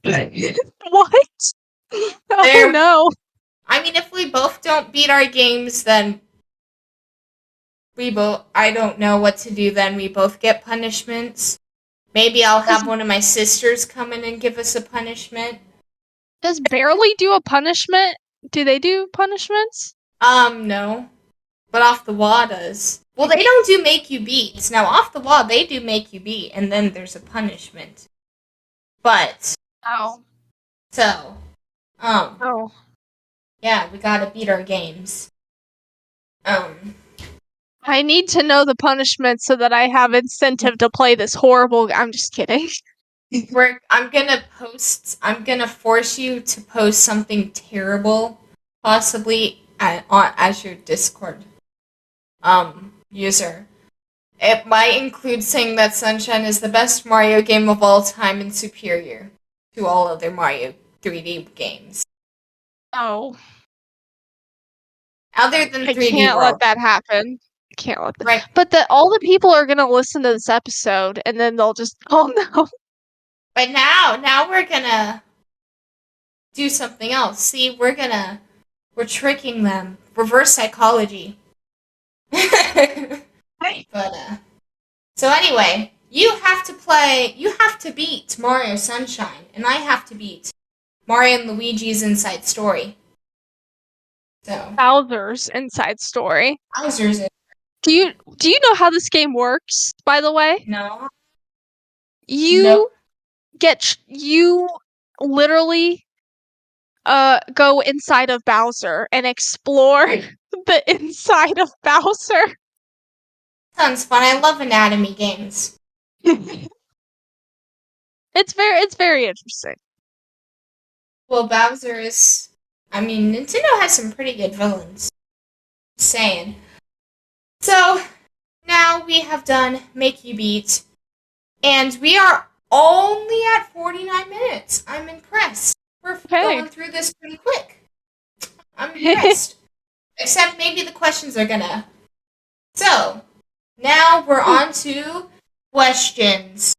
What? Oh no. I mean, if we both don't beat our games, then I don't know what to do then. We both get punishments. Maybe I'll have one of my sisters come in and give us a punishment. Does Barely do a punishment? Do they do punishments? No. But Off the Wall does. Well, they don't do make you beat. Now, Off the Wall, they do make you beat, and then there's a punishment. But... Oh. So, Oh. Yeah, we gotta beat our games. I need to know the punishment so that I have incentive to play this horrible... I'm just kidding. I'm gonna force you to post something terrible, possibly as your Discord user. It might include saying that Sunshine is the best Mario game of all time and superior to all other Mario 3D games. Oh. Other than 3D I can't let that happen. I can't let that. Right. But all the people are gonna listen to this episode and then they'll just, oh no. But now we're gonna do something else. See, we're tricking them. Reverse psychology. But, so anyway, you have to beat Mario Sunshine, and I have to beat Mario and Luigi's Inside Story. So. Bowser's Inside Story. Bowser's. Do you know how this game works, by the way? No. You literally go inside of Bowser and explore the inside of Bowser. Sounds fun. I love anatomy games. It's very interesting. Well, Bowser is... I mean, Nintendo has some pretty good villains. Just saying. So, now we have done Make You Beat, and we are only at 49 minutes. I'm impressed. We're going through this pretty quick. I'm impressed. Except maybe the questions are gonna... So, now we're on to questions.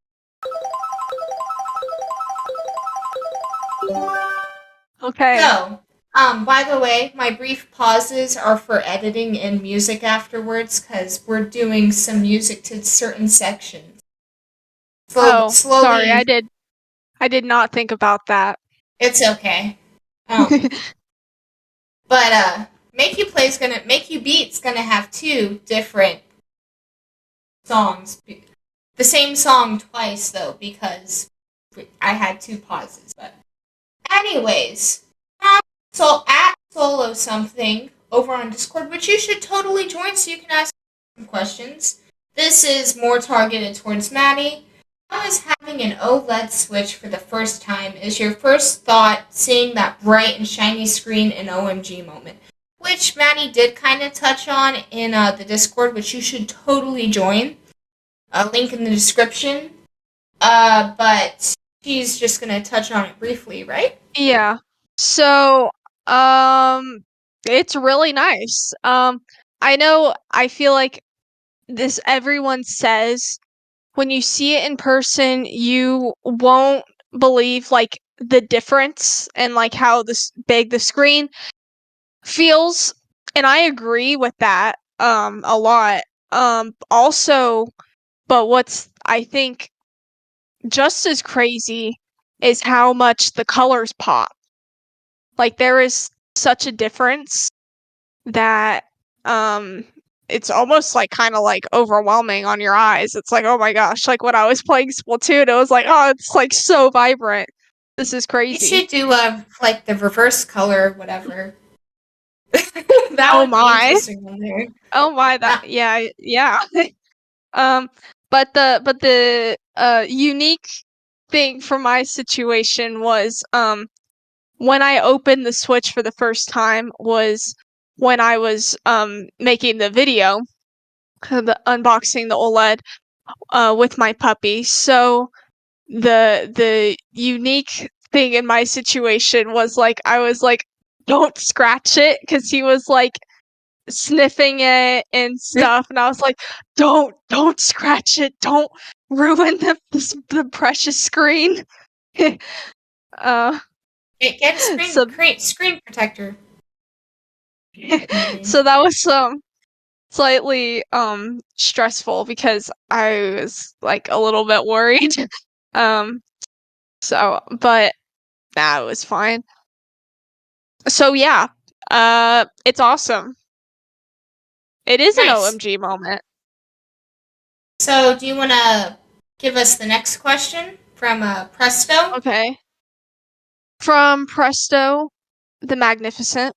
Okay. So, By the way, my brief pauses are for editing and music afterwards, because we're doing some music to certain sections. Sorry, Slowly. I did not think about that. It's okay. But Make You Beat's gonna have 2 different songs. The same song twice, though, because I had 2 pauses. But anyways, so at Solo Something over on Discord, which you should totally join so you can ask some questions. This is more targeted towards Maddie. How is having an OLED Switch for the first time? Is your first thought seeing that bright and shiny screen in OMG moment? Which Maddie did kind of touch on in the Discord, which you should totally join. Link in the description. But she's just going to touch on it briefly, right? Yeah. So, it's really nice. I feel like everyone says when you see it in person, you won't believe like the difference and like how big the screen feels. And I agree with that a lot. Also, but what's I think just as crazy is how much the colors pop. Like there is such a difference that it's almost like kind of like overwhelming on your eyes. It's like, oh my gosh, like when I was playing Splatoon, it was like, oh, it's like so vibrant. This is crazy. You should do like the reverse color, whatever. That would be interesting on there. Oh my, yeah. But the unique thing for my situation was when I opened the Switch for the first time was when I was making the video, the unboxing the OLED with my puppy. So the unique thing in my situation was like I was like, don't scratch it, because he was like sniffing it and stuff, and I was like, don't scratch it, don't ruin the precious screen. Get a screen protector. So that was slightly stressful because I was like a little bit worried. But it was fine. So yeah, it's awesome. It is nice. an OMG moment. So, do you want to give us the next question from Presto? Okay. From Presto, the Magnificent.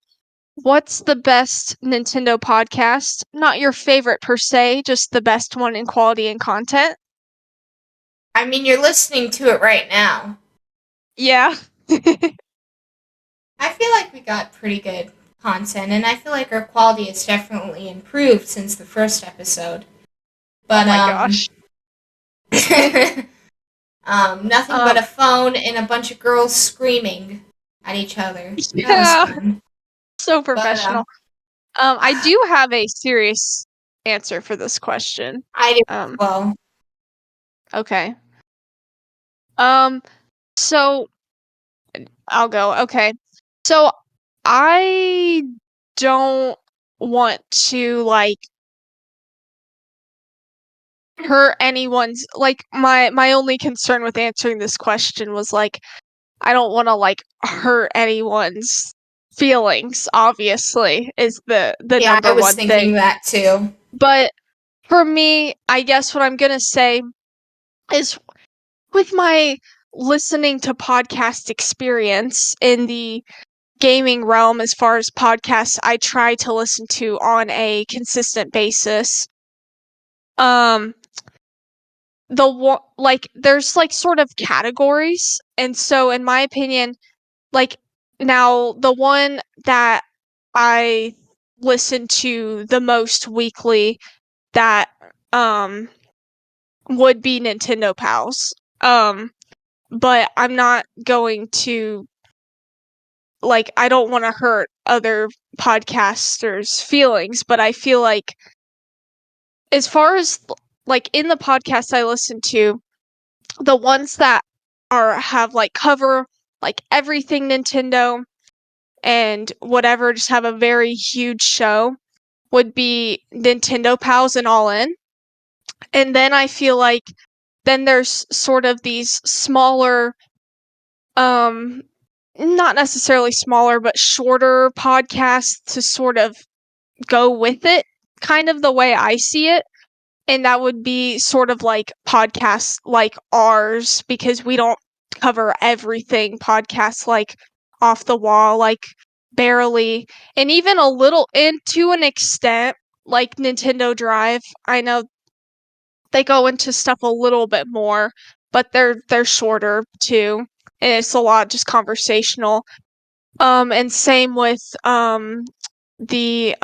What's the best Nintendo podcast? Not your favorite per se, just the best one in quality and content. I mean, you're listening to it right now. Yeah. I feel like we got pretty good content, and I feel like our quality has definitely improved since the first episode. But, oh my gosh. Nothing but a phone and a bunch of girls screaming at each other. Yeah. So professional. But, I do have a serious answer for this question. I do well. Okay. So I'll go. Okay. So I don't want to like hurt anyone's like my only concern with answering this question was like I don't want to like hurt anyone's feelings, obviously, is the yeah, number I was one thinking thing. that too. But for me, I guess what I'm going to say is with my listening to podcast experience in the gaming realm, as far as podcasts I try to listen to on a consistent basis, there's like sort of categories, and so in my opinion, like now the one that I listen to the most weekly that would be Nintendo Pals. But I'm not going to like I don't want to hurt other podcasters' feelings, but I feel like as far as like in the podcasts I listen to, the ones that have like cover like everything Nintendo, and whatever, just have a very huge show, would be Nintendo Pals and All In. And then I feel like then there's sort of these smaller, not necessarily smaller, but shorter podcasts to sort of go with it, kind of the way I see it. And that would be sort of like podcasts like ours, because we don't cover everything. Podcasts like Off the Wall, like Barely, and even a little, and to an extent, like Nintendo Drive. I know they go into stuff a little bit more, but they're shorter too, and it's a lot just conversational. And same with the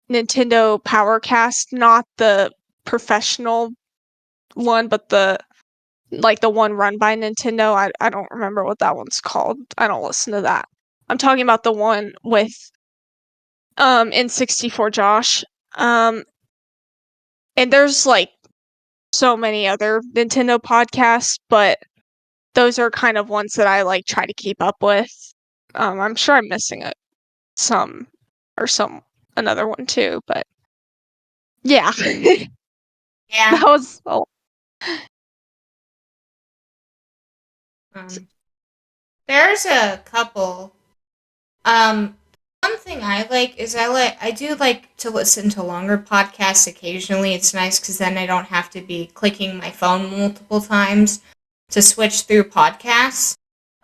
Nintendo Powercast, not the professional one, but the one run by Nintendo. I don't remember what that one's called. I don't listen to that. I'm talking about the one with N64 Josh. And there's like so many other Nintendo podcasts, but those are kind of ones that I like try to keep up with. I'm sure I'm missing some another one too, but yeah. Yeah. That was There's a couple. One thing I like is I do like to listen to longer podcasts occasionally. It's nice because then I don't have to be clicking my phone multiple times to switch through podcasts.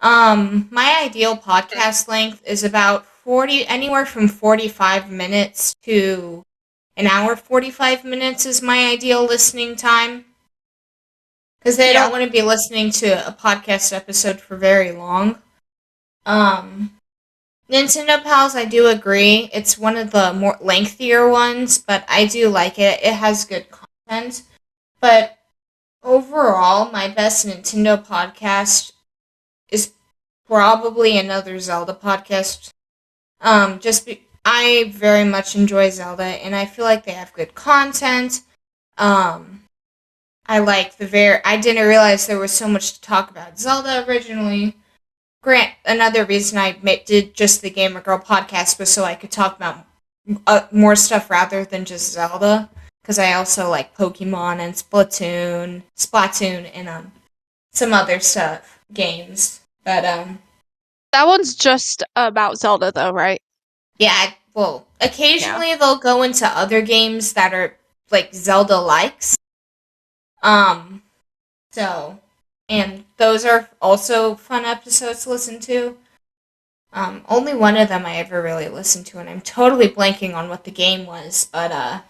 My ideal podcast length is about anywhere from 45 minutes to an hour 45 minutes is my ideal listening time. Because they don't want to be listening to a podcast episode for very long. Nintendo Pals, I do agree. It's one of the more lengthier ones, but I do like it. It has good content. But overall, my best Nintendo podcast is probably another Zelda podcast. I very much enjoy Zelda, and I feel like they have good content. I like I didn't realize there was so much to talk about Zelda originally. Another reason I did just the Gamer Girl podcast was so I could talk about more stuff rather than just Zelda. Because I also like Pokemon and Splatoon, and some other games. But that one's just about Zelda, though, right? Yeah. Well, occasionally they'll go into other games that are like Zelda likes. So. And those are also fun episodes to listen to. Only one of them I ever really listened to, and I'm totally blanking on what the game was, but,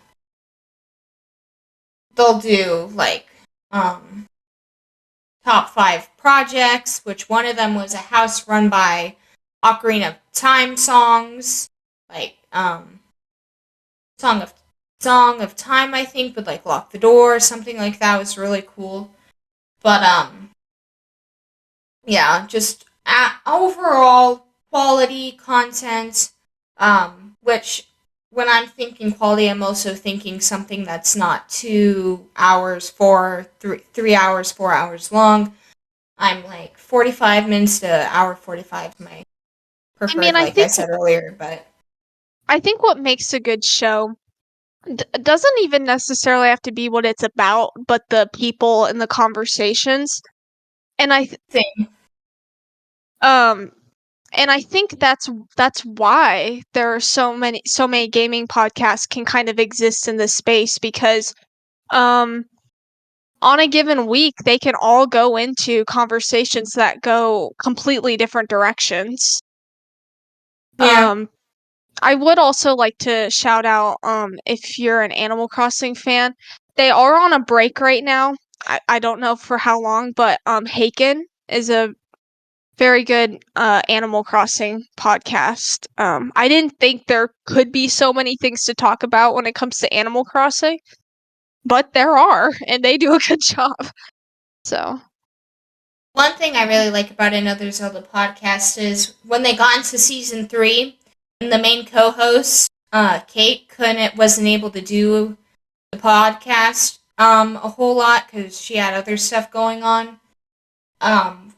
they'll do, like, top 5 projects, which one of them was a house run by Ocarina of Time songs, like, Song of Time, I think, would, like, Lock the Door, something like that was really cool. But, yeah, just overall quality content, which when I'm thinking quality, I'm also thinking something that's not 2 hours, 3 hours, 4 hours long. I'm like 45 minutes to hour 45 my preferred, I said earlier, but I think what makes a good show doesn't even necessarily have to be what it's about, but the people and the conversations. And I think, and I think that's why there are so many gaming podcasts can kind of exist in this space, because on a given week they can all go into conversations that go completely different directions. yeah. I would also like to shout out, if you're an Animal Crossing fan, they are on a break right now. I don't know for how long, but Haken is a very good Animal Crossing podcast. I didn't think there could be so many things to talk about when it comes to Animal Crossing, but there are, and they do a good job. So, One thing I really like about another Zelda podcast is when they got into season 3, and the main co-host, Kate, wasn't able to do the podcast a whole lot because she had other stuff going on.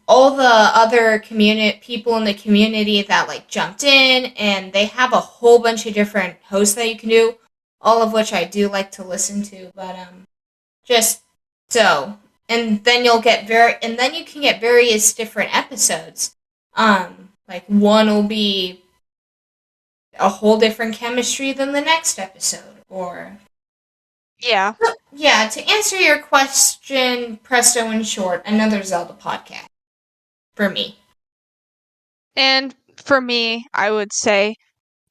all the other people in the community that like jumped in, and they have a whole bunch of different hosts that you can do, all of which I do like to listen to. But just so, and then you can get various different episodes. Like one will be a whole different chemistry than the next episode, or Yeah. yeah. To answer your question, Presto, in short, another Zelda podcast for me. And for me, I would say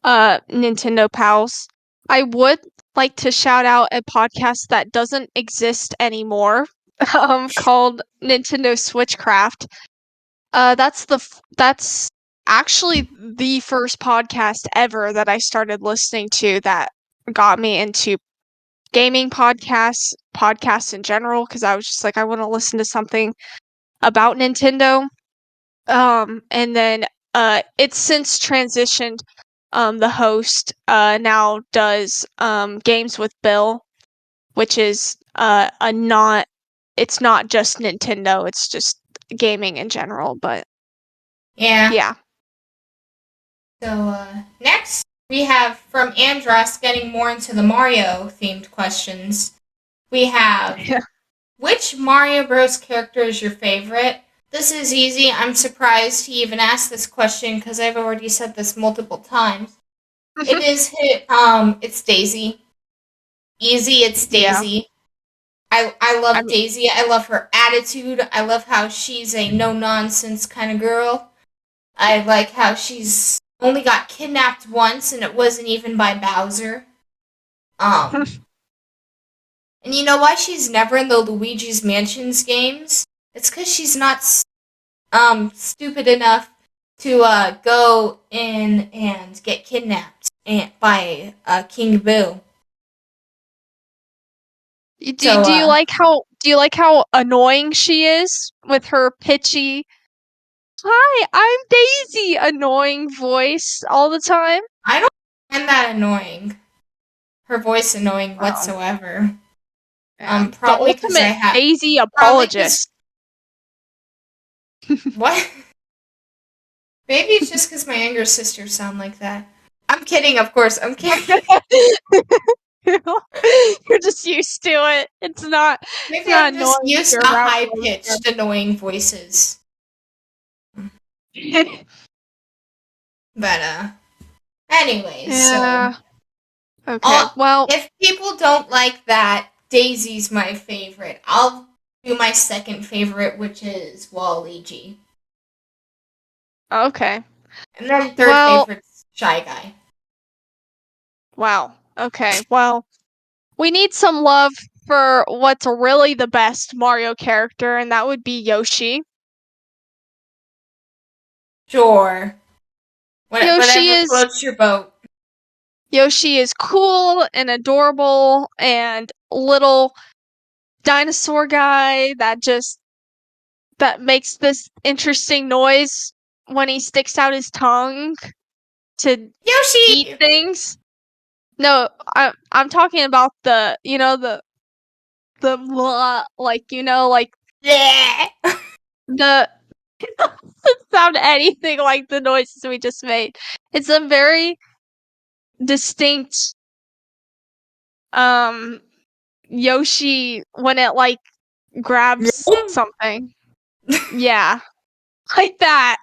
Nintendo Pals. I would like to shout out a podcast that doesn't exist anymore, called Nintendo Switchcraft. That's actually the first podcast ever that I started listening to that got me into gaming podcasts in general, because I was just like, I want to listen to something about Nintendo. And then it's since transitioned. The host now does Games with Bill, which is it's not just Nintendo, it's just gaming in general, but yeah. So next we have from Andros, getting more into the Mario themed questions. We have which Mario Bros. Character is your favorite? This is easy. I'm surprised he even asked this question because I've already said this multiple times. It's Daisy. Easy, it's Daisy. Yeah. I love Daisy. I love her attitude. I love how she's a no-nonsense kind of girl. I like how she's only got kidnapped once, and it wasn't even by Bowser. And you know why she's never in the Luigi's Mansions games? It's because she's not stupid enough to go in and get kidnapped by King Boo. Do you like how annoying she is with her pitchy "Hi, I'm Daisy" annoying voice all the time? I don't find that annoying. Her voice annoying whatsoever. Yeah. Probably the ultimate Daisy apologist. What? Maybe it's just because my younger sisters sound like that. I'm kidding, of course. I'm kidding. You're just used to it. It's not. Maybe I'm just used to high-pitched, annoying voices. But anyways, yeah. So okay. Well, if people don't like that, Daisy's my favorite. I'll do my second favorite, which is Waluigi. Okay. And then third favorite's Shy Guy. Wow. Okay. Well, we need some love for what's really the best Mario character, and that would be Yoshi. Sure. Whatever floats your boat. Yoshi is cool and adorable and little dinosaur guy that makes this interesting noise when he sticks out his tongue to eat things. No, I'm talking about the the it doesn't sound anything like the noises we just made. It's a very distinct Yoshi when it like grabs something. Yeah. Like that.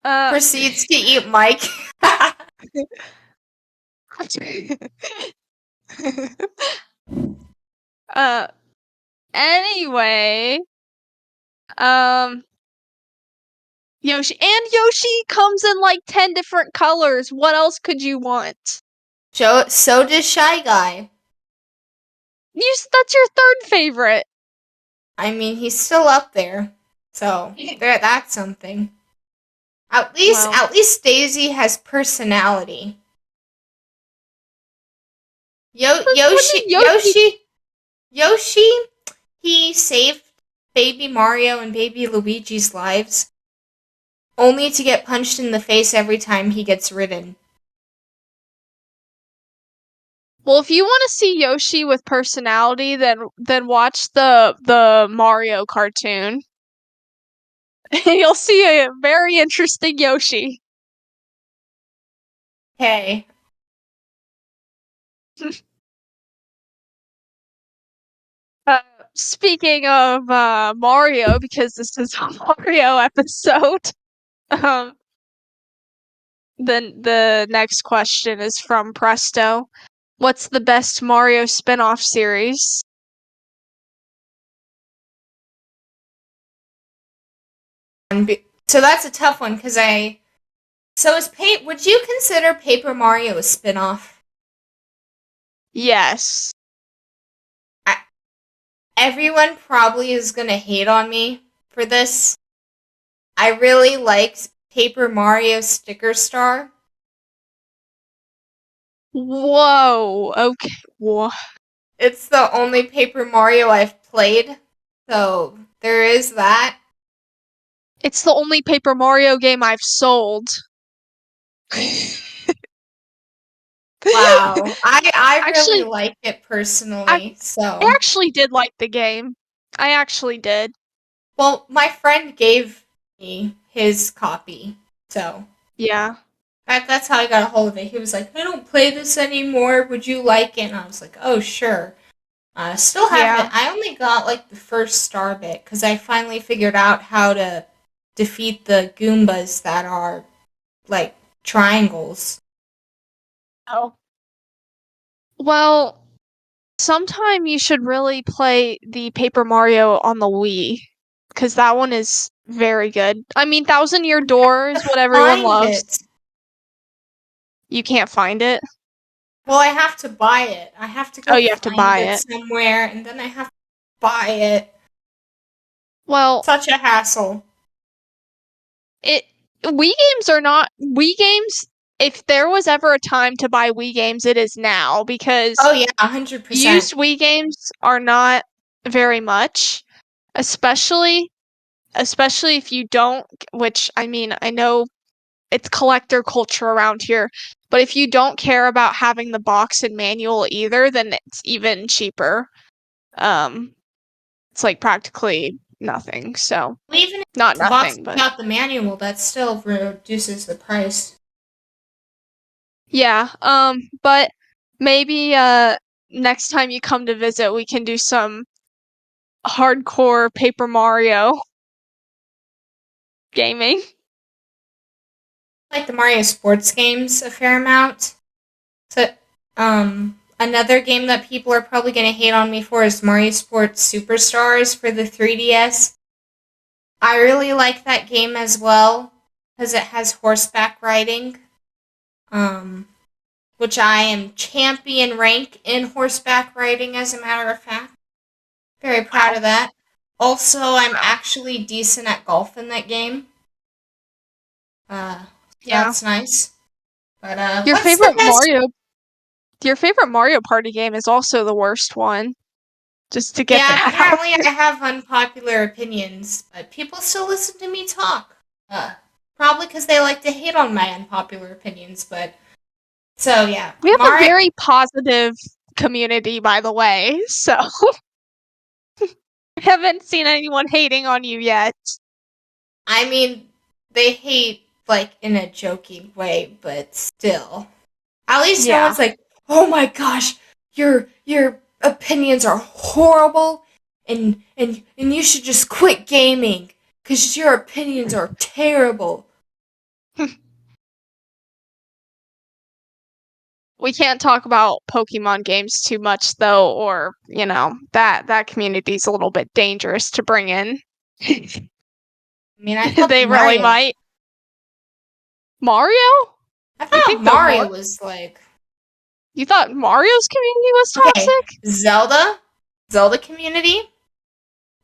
Proceeds to eat Mike. Anyway, Yoshi comes in like 10 different colors. What else could you want? So does Shy Guy. That's your third favorite. I mean, he's still up there. So, that's something. At least Daisy has personality. Yoshi, he saved Baby Mario and Baby Luigi's lives, only to get punched in the face every time he gets ridden. Well, if you want to see Yoshi with personality, then watch the Mario cartoon. You'll see a very interesting Yoshi. Okay. Speaking of Mario, because this is a Mario episode, um, then the next question is from Presto. What's the best Mario spin-off series? So that's a tough one because would you consider Paper Mario a spin-off? Yes. Everyone probably is gonna hate on me for this. I really liked Paper Mario Sticker Star. Whoa. Okay. Whoa. It's the only Paper Mario I've played, so there is that. It's the only Paper Mario game I've sold. Wow. I Actually, really like it personally, I actually did like the game. I actually did. Well, my friend gave me his copy, so Yeah. that's how I got a hold of it. He was like, I don't play this anymore, would you like it? And I was like, oh, sure. Still haven't. I only got, like, the first star bit, because I finally figured out how to defeat the Goombas that are, like, triangles. Oh. Well, sometime you should really play the Paper Mario on the Wii, because that one is very good. I mean, Thousand Year Door is what everyone loves. It. You can't find it? Well, I have to buy it. I have to go you have to buy it somewhere, and then I have to buy it. Well, such a hassle. Wii games are not Wii games. If there was ever a time to buy Wii games, it is now, because 100%. Used Wii games are not very much, especially if you don't, which I mean, I know it's collector culture around here, but if you don't care about having the box and manual either, then it's even cheaper. It's like practically nothing. So even if not the nothing, box but without the manual, that still reduces the price. yeah. But maybe next time you come to visit, we can do some hardcore Paper Mario gaming. Like the Mario sports games a fair amount. So, another game that people are probably going to hate on me for is Mario Sports Superstars for the 3DS. I really like that game as well, because it has horseback riding, which I am champion rank in horseback riding, as a matter of fact. Very proud of that. Also, I'm actually decent at golf in that game. That's nice. But Your favorite Mario Party game is also the worst one. Just to get that out. Apparently I have unpopular opinions, but people still listen to me talk. Probably because they like to hate on my unpopular opinions, but so yeah. We have a very positive community, by the way, so I haven't seen anyone hating on you yet. I mean, they hate, like, in a joking way, but still. At least no one's like, oh my gosh, your opinions are horrible, and you should just quit gaming, because your opinions are terrible. We can't talk about Pokemon games too much, though, or, you know, that community's a little bit dangerous to bring in. I mean, I thought they really might. Mario? I thought Mario was like... You thought Mario's community was toxic? Zelda community,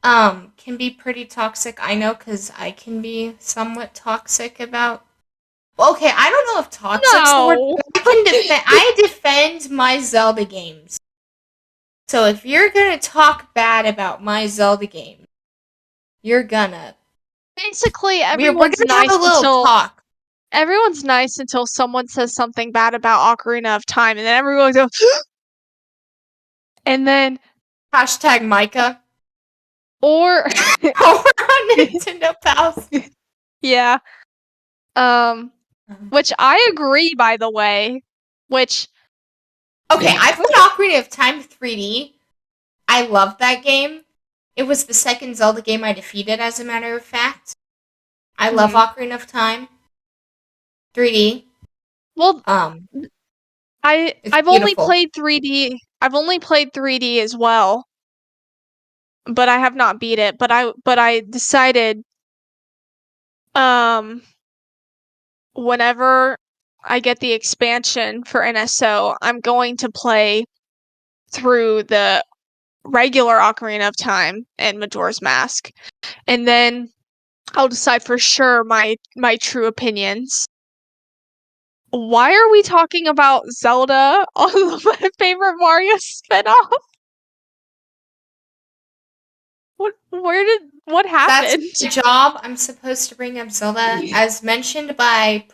can be pretty toxic. I know, because I can be somewhat toxic about... Okay, I don't know if toxic's the word. I defend my Zelda games. So if you're gonna talk bad about my Zelda game, you're gonna... Basically, everyone's nice until someone says something bad about Ocarina of Time, and then everyone goes, And then Hashtag Micah. or Nintendo Pals. yeah. Which I agree, by the way. Which Okay, I've played Ocarina of Time 3D. I love that game. It was the second Zelda game I defeated, as a matter of fact. I love Ocarina of Time 3D. Well, It's I've only beautiful. played 3D. I've only played 3D as well, but I have not beat it. But I decided whenever I get the expansion for NSO, I'm going to play through the regular Ocarina of Time and Majora's Mask, and then I'll decide for sure my true opinions. Why are we talking about Zelda on my favorite Mario spinoff? What happened? That's the job. I'm supposed to bring up Zelda, as mentioned by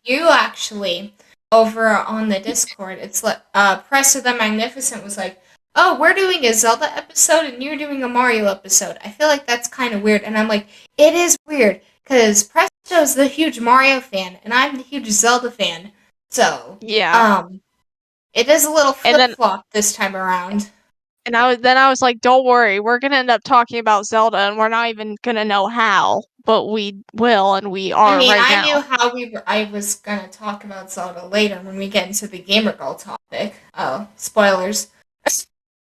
you actually over on the Discord. It's like Press of the Magnificent was like, "Oh, we're doing a Zelda episode and you're doing a Mario episode." I feel like that's kind of weird, and I'm like, it is weird because Presto's the huge Mario fan and I'm the huge Zelda fan, so Yeah. it is a little flip flop this time around. And I was like, don't worry, we're gonna end up talking about Zelda, and we're not even gonna know how, but we will, and we are I mean, right I now. knew how I was gonna talk about Zelda later when we get into the gamer girl topic. Oh, spoilers.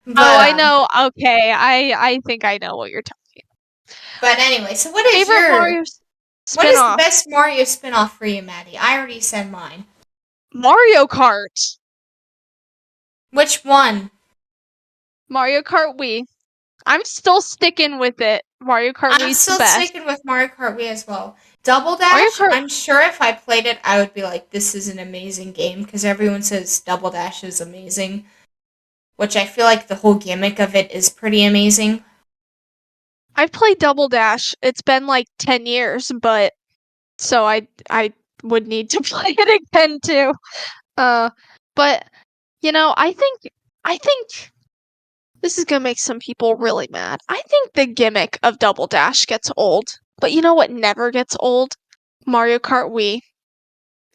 But, I know. Okay, I think I know what you're talking about. But anyway, so what is favorite Mario spinoff? What is the best Mario spinoff for you, Maddie? I already said mine. Mario Kart. Which one? Mario Kart Wii. I'm still sticking with it. Mario Kart Wii's the best. I'm still sticking with Mario Kart Wii as well. Double Dash, I'm sure if I played it, I would be like, this is an amazing game, because everyone says Double Dash is amazing. Which I feel like the whole gimmick of it is pretty amazing. I've played Double Dash. It's been like 10 years, but so I would need to play it again too. But you know, I think this is gonna make some people really mad. I think the gimmick of Double Dash gets old. But you know what never gets old? Mario Kart Wii.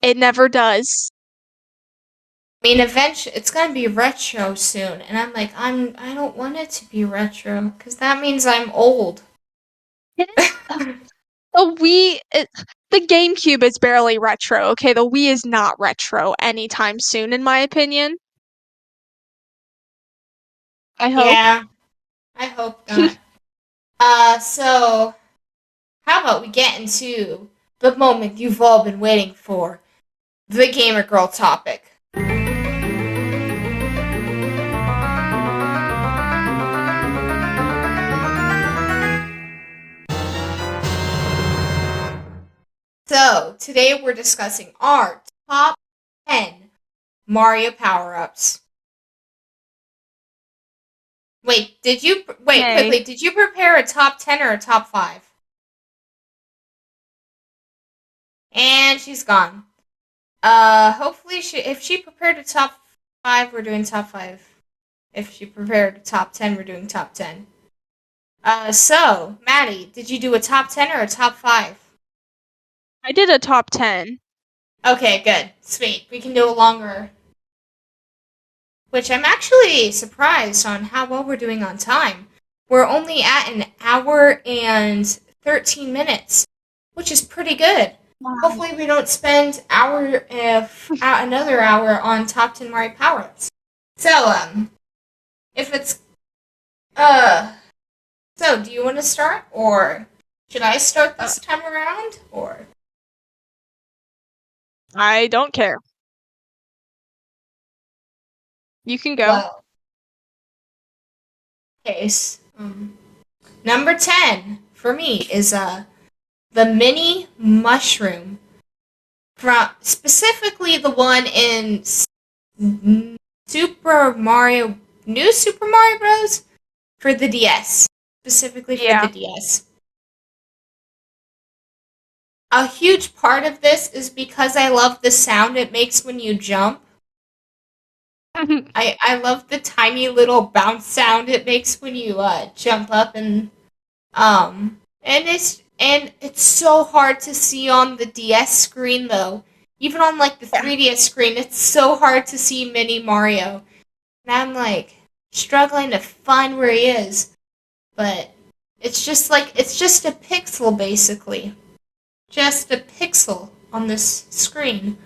It never does. I mean, eventually, it's gonna be retro soon, and I'm like, I don't want it to be retro, because that means I'm old. The Wii, the GameCube is barely retro, okay? The Wii is not retro anytime soon, in my opinion. I hope. Yeah, I hope not. So, how about we get into the moment you've all been waiting for, the gamer girl topic. So, today we're discussing our top 10 Mario power-ups. Wait, quickly, did you prepare a top 10 or a top 5? And she's gone. Hopefully if she prepared a top 5, we're doing top 5. If she prepared a top 10, we're doing top 10. So, Maddie, did you do a top 10 or a top 5? I did a top 10. Okay, good. Sweet. We can do a longer. Which I'm actually surprised on how well we're doing on time. We're only at an hour and 13 minutes, which is pretty good. Wow. Hopefully we don't spend another hour on top 10 Mario power-ups. So, if it's, so do you want to start, or should I start this time around, or? I don't care. You can go. Well, case. Number 10 for me is the mini mushroom, from specifically the one in New Super Mario Bros. For the DS, specifically for the DS. A huge part of this is because I love the sound it makes when you jump. I love the tiny little bounce sound it makes when you jump up and it's so hard to see on the DS screen though. Even on like the Yeah. 3DS screen, it's so hard to see Mini Mario. And I'm like struggling to find where he is. But it's just a pixel basically. Just a pixel on this screen.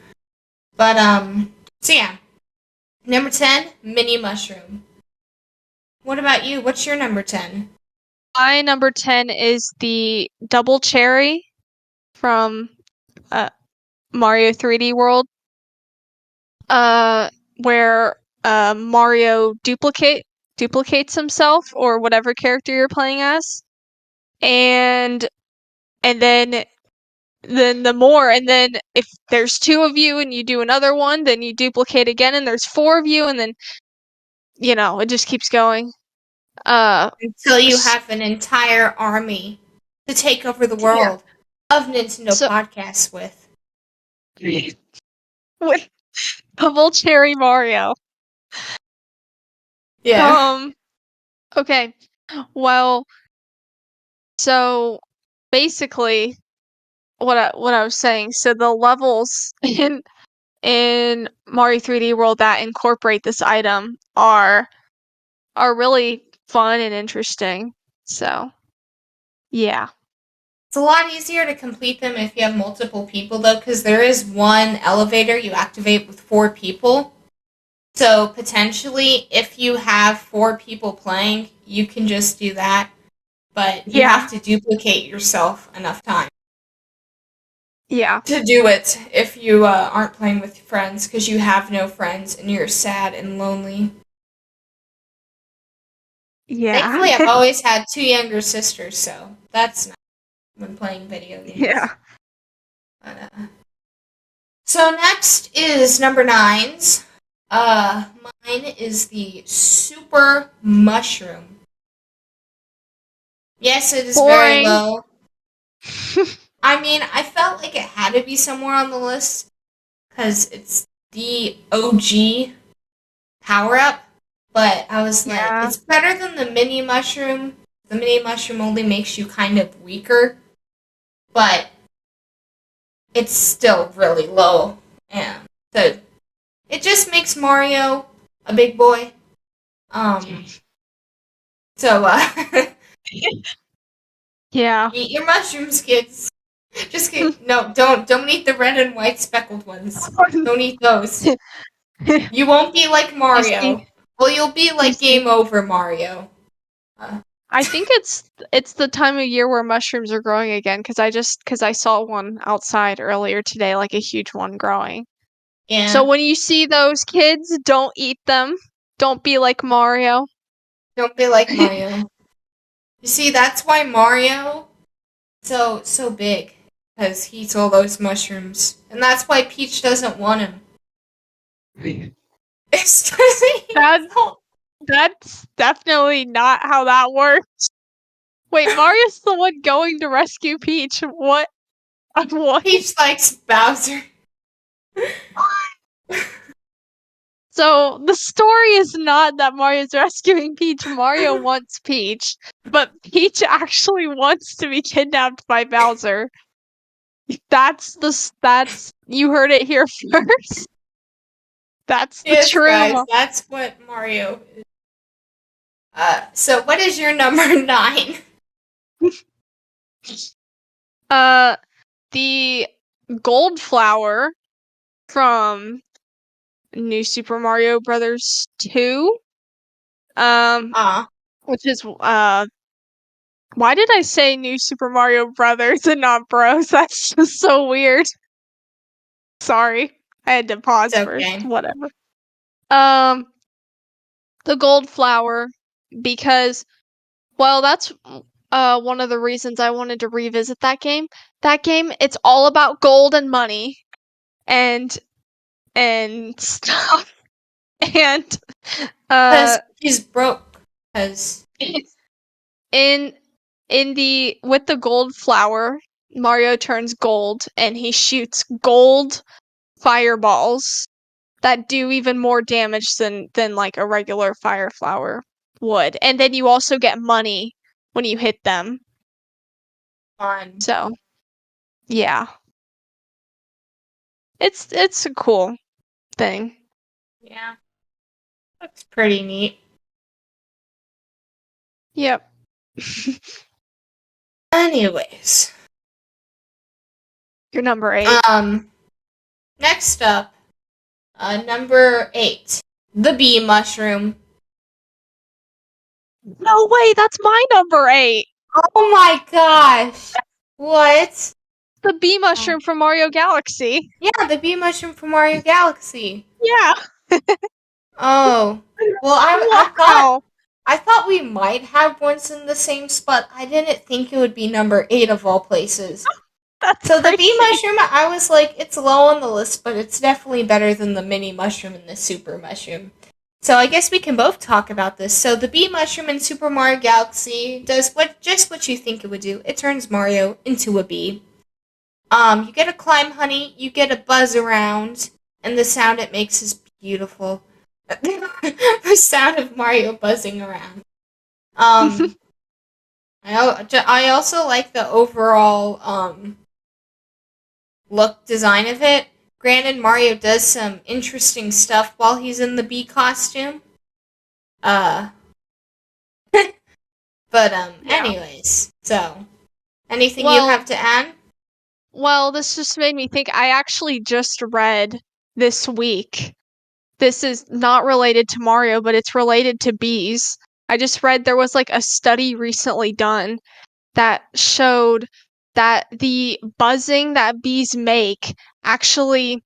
But so yeah. Number 10, Mini Mushroom. What about you? What's your number 10? My number 10 is the double cherry from Mario 3D World, where Mario duplicates himself or whatever character you're playing as, and then and then if there's two of you and you do another one, then you duplicate again, and there's four of you, and then it just keeps going. Until you have an entire army to take over the Yeah. world of Nintendo So podcasts with. with double cherry Mario. Yeah. Okay. Well, so basically what I was saying, so the levels in Mario 3D World that incorporate this item are really fun and interesting. So, yeah. It's a lot easier to complete them if you have multiple people, though, because there is one elevator you activate with 4 people. So, potentially, if you have 4 people playing, you can just do that. But you Yeah. have to duplicate yourself enough time Yeah. to do it if you aren't playing with friends, because you have no friends and you're sad and lonely. Yeah. Thankfully, I've always had 2 younger sisters, so that's nice when playing video games. Yeah. But, so next is number 9's. Mine is the Super Mushroom. Yes, it is very Boring. low. I mean, I felt like it had to be somewhere on the list because it's the OG power up. But I was like, Yeah. it's better than the mini mushroom. The mini mushroom only makes you kind of weaker, but it's still really low. And so it just makes Mario a big boy. So Yeah. eat your mushrooms, kids. Just kidding. No, don't eat the red and white speckled ones. Don't eat those. You won't be like You see, Mario. Well, you'll be you like see. Game Over Mario. I think it's the time of year where mushrooms are growing again because I saw one outside earlier today, like a huge one growing. So Yeah. when you see those kids, don't eat them. Don't be like Mario. Don't be like Mario. You see, that's why Mario so big, because he eats all those mushrooms, and that's why Peach doesn't want him. It's That that's definitely not how that works. Wait, Mario's the one going to rescue Peach. What? What? Peach likes Bowser. So the story is not that Mario's rescuing Peach. Mario wants Peach, but Peach actually wants to be kidnapped by Bowser. That's you heard it here first. That's the Yes, guys, true. that's what Mario is. So what is your number 9? The gold flower from New Super Mario Brothers 2. Which is why did I say New Super Mario Brothers and not Bros? That's just so weird. Sorry. I had to pause It's first. okay. Whatever. Um the gold flower because that's one of the reasons I wanted to revisit that game. That game, it's all about gold and money and stuff. And Because he's broke. Because in the with the gold flower, Mario turns gold and he shoots gold fireballs that do even more damage than like a regular fire flower would. And then you also get money when you hit them. Fun. So, yeah. It's a cool thing. Yeah. Looks pretty neat. Yep. Anyways. You're number 8. Next up, number 8. The bee mushroom. No way, that's my number 8. Oh my gosh! What? The bee mushroom from Mario Galaxy. Yeah, the bee mushroom from Mario Galaxy. Yeah. Oh. Well, Wow. I thought we might have ones in the same spot. I didn't think it would be number 8 of all places. That's So crazy. the bee mushroom, I was like, it's low on the list, but it's definitely better than the mini mushroom and the super mushroom. So I guess we can both talk about this. So the bee mushroom in Super Mario Galaxy does what you think it would do. It turns Mario into a bee. You get to climb honey, you get to buzz around, and the sound it makes is beautiful. The sound of Mario buzzing around. I also like the overall look design of it. Granted, Mario does some interesting stuff while he's in the bee costume. But Yeah. anyways, so anything you Well- have to add? Well, this just made me think. I actually just read this week. This is not related to Mario, but it's related to bees. I just read there was like a study recently done that showed that the buzzing that bees make actually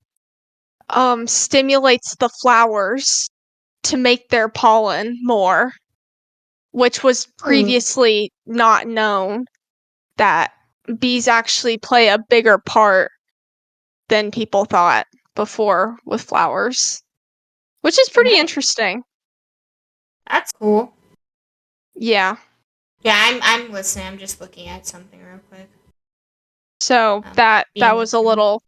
stimulates the flowers to make their pollen more, which was previously not known, that bees actually play a bigger part than people thought before with flowers, which is pretty Nice. interesting. That's cool. Yeah. Yeah, I'm listening. I'm just looking at something real quick. So that was a little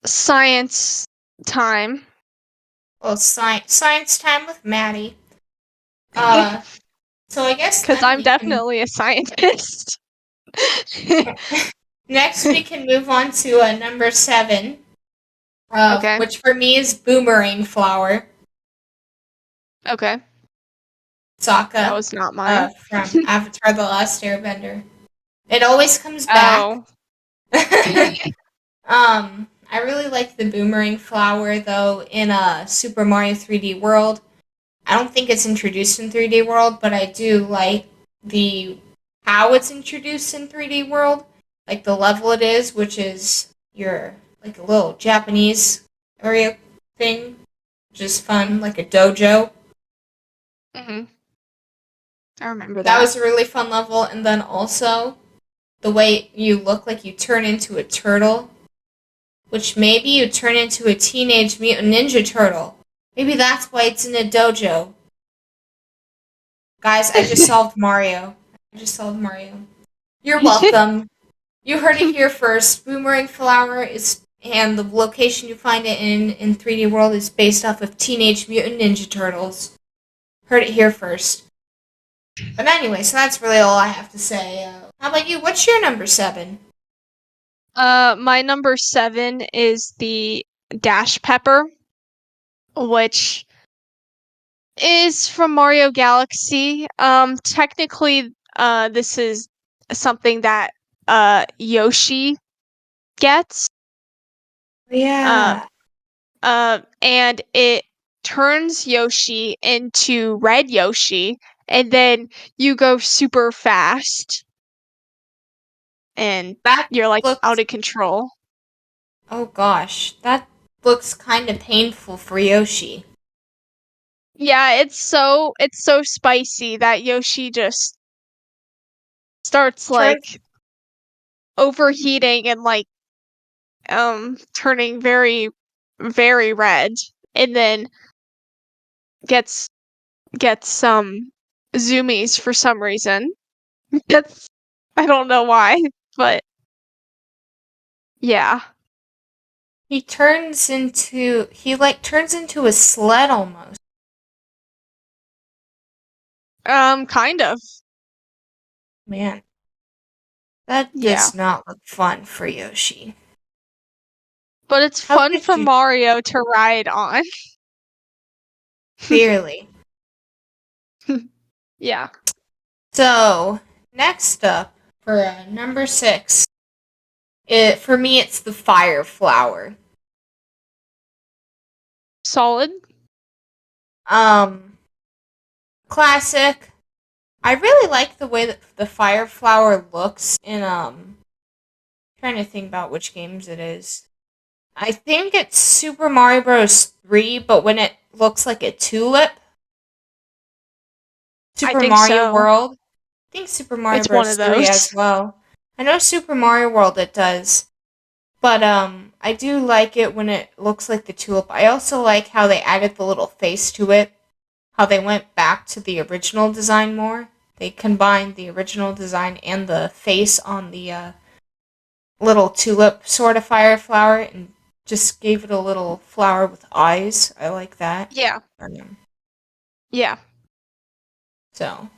science time. Well, science time with Maddie. So I guess Because then I'm definitely a scientist. next we can move on to number 7. Okay. Which for me is Boomerang Flower. Okay. Sokka. That was not mine. From Avatar: The Last Airbender. It always comes back. Oh. I really like the Boomerang Flower though in Super Mario 3D World. I don't think it's introduced in 3D World, but I do like how it's introduced in 3D World, like the level it is, which is your like a little Japanese area thing, which is fun, like a dojo. Mhm. I remember That was a really fun level, and then also the way you look like you turn into a turtle, which maybe you turn into a Teenage Mutant Ninja Turtle. Maybe that's why it's in a dojo. Guys, I just solved Mario. You're welcome. You heard it here first. Boomerang Flower and the location you find it in 3D World is based off of Teenage Mutant Ninja Turtles. Heard it here first. But anyway, so that's really all I have to say. How about you? What's your number 7? My number 7 is the Dash Pepper, which is from Mario Galaxy. Technically, this is something that Yoshi gets. Yeah. And it turns Yoshi into Red Yoshi, and then you go super fast, and That you're like looks. out of control. Oh gosh, that looks kind of painful for Yoshi. Yeah, it's so spicy that Yoshi just starts like overheating and like turning very very red, and then gets some zoomies for some reason. That's I don't know why, but yeah. He turns into a sled almost. Kind of. Man, that Yeah. does not look fun for Yoshi. But it's How fun could for you? Mario to ride on. Clearly. Yeah. So, next up for number 6, for me it's the Fire Flower. Solid. Classic. I really like the way that the Fire Flower looks in trying to think about which games it is. I think it's Super Mario Bros. 3, but when it looks like a tulip. I Super think Mario so. World. I think Super Mario It's one Bros. of 3 as those. well. I know Super Mario World it does. But I do like it when it looks like the tulip. I also like how they added the little face to it. How they went back to the original design more. They combined the original design and the face on the little tulip sort of fire flower and just gave it a little flower with eyes. I like that. Yeah. Yeah. So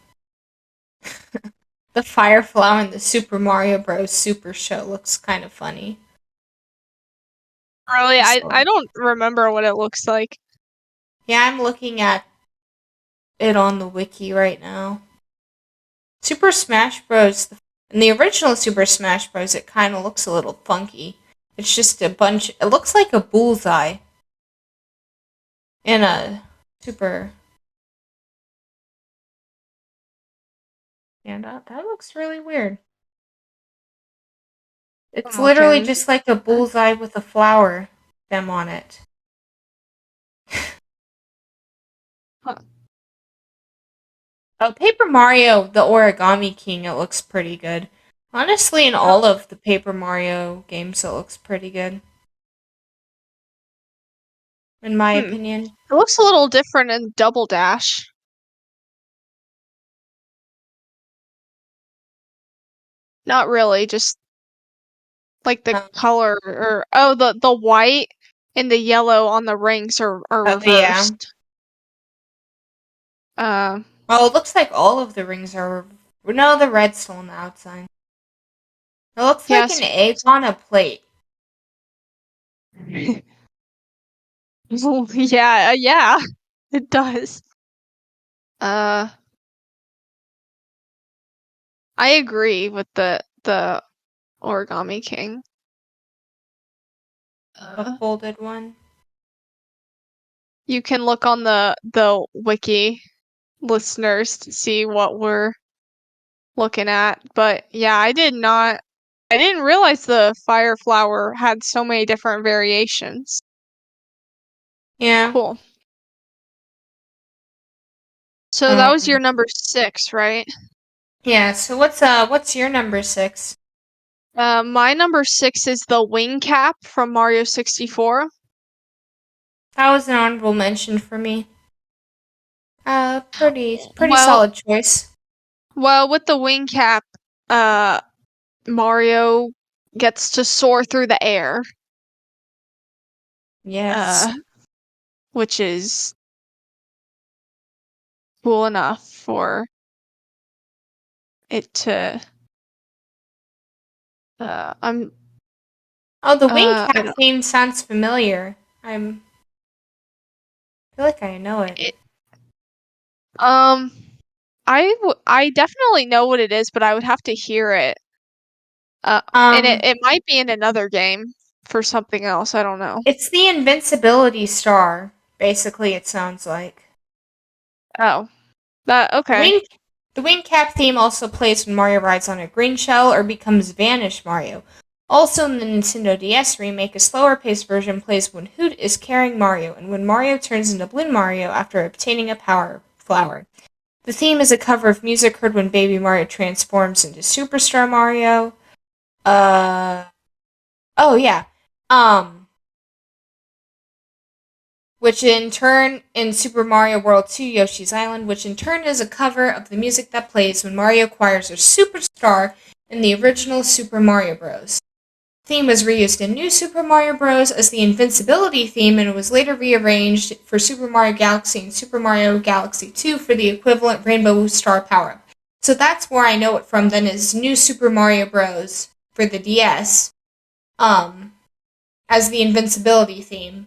the fire flower in the Super Mario Bros. Super Show looks kind of funny. Really, So, I don't remember what it looks like. yeah, I'm looking at it on the wiki right now. Super Smash Bros. In the original Super Smash Bros., it kind of looks a little funky. It's just a bunch. It looks like a bullseye in a super. Yeah, that looks really weird. It's I'm literally looking. just like a bullseye with a flower stem on it. Huh. Oh, Paper Mario, the Origami King, it looks pretty good. Honestly, in all of the Paper Mario games, it looks pretty good. In my Hmm. opinion. It looks a little different in Double Dash. Not really, just like the Um, color or the white and the yellow on the rings are oh, yeah. reversed. Uh Oh, it looks like all of the rings are. No, the red's still on the outside. It looks like an yes. egg on a plate. Yeah, yeah. It does. Uh I agree with the Origami King. A Uh, folded one. you can look on the wiki, listeners, to see what we're looking at. But yeah, I didn't realize the fire flower had so many different variations. Yeah. Cool. So that was your Um. number 6, right? Yeah. So what's your number 6? My number 6 is the wing cap from Mario 64. That was an honorable mention for me. Pretty Well, solid choice. with the wing cap, uh, Mario gets to soar through the air, Yes. uh, which is cool enough for it to, I'm, Oh, the wing I cap don't, theme sounds familiar. I feel like I know it. it, um, I definitely know what it is, but I would have to hear it. And Um, it might be in another game for something else. I don't know. it's the Invincibility Star. Basically, it sounds like. Oh, The okay. wing, the wing cap theme also plays when Mario rides on a green shell or becomes Vanish Mario. Also in the Nintendo DS remake, a slower paced version plays when Hoot is carrying Mario and when Mario turns into Blue Mario after obtaining a power flower. The theme is a cover of music heard when Baby Mario transforms into Superstar Mario. Uh oh yeah. Um which in turn in Super Mario World 2 Yoshi's Island, which in turn is a cover of the music that plays when Mario acquires a superstar in the original Super Mario Bros. theme was reused in New Super Mario Bros. As the Invincibility theme, and it was later rearranged for Super Mario Galaxy and Super Mario Galaxy 2 for the equivalent Rainbow Star power-up. So that's where I know it from then, is New Super Mario Bros. For the DS, as the Invincibility theme.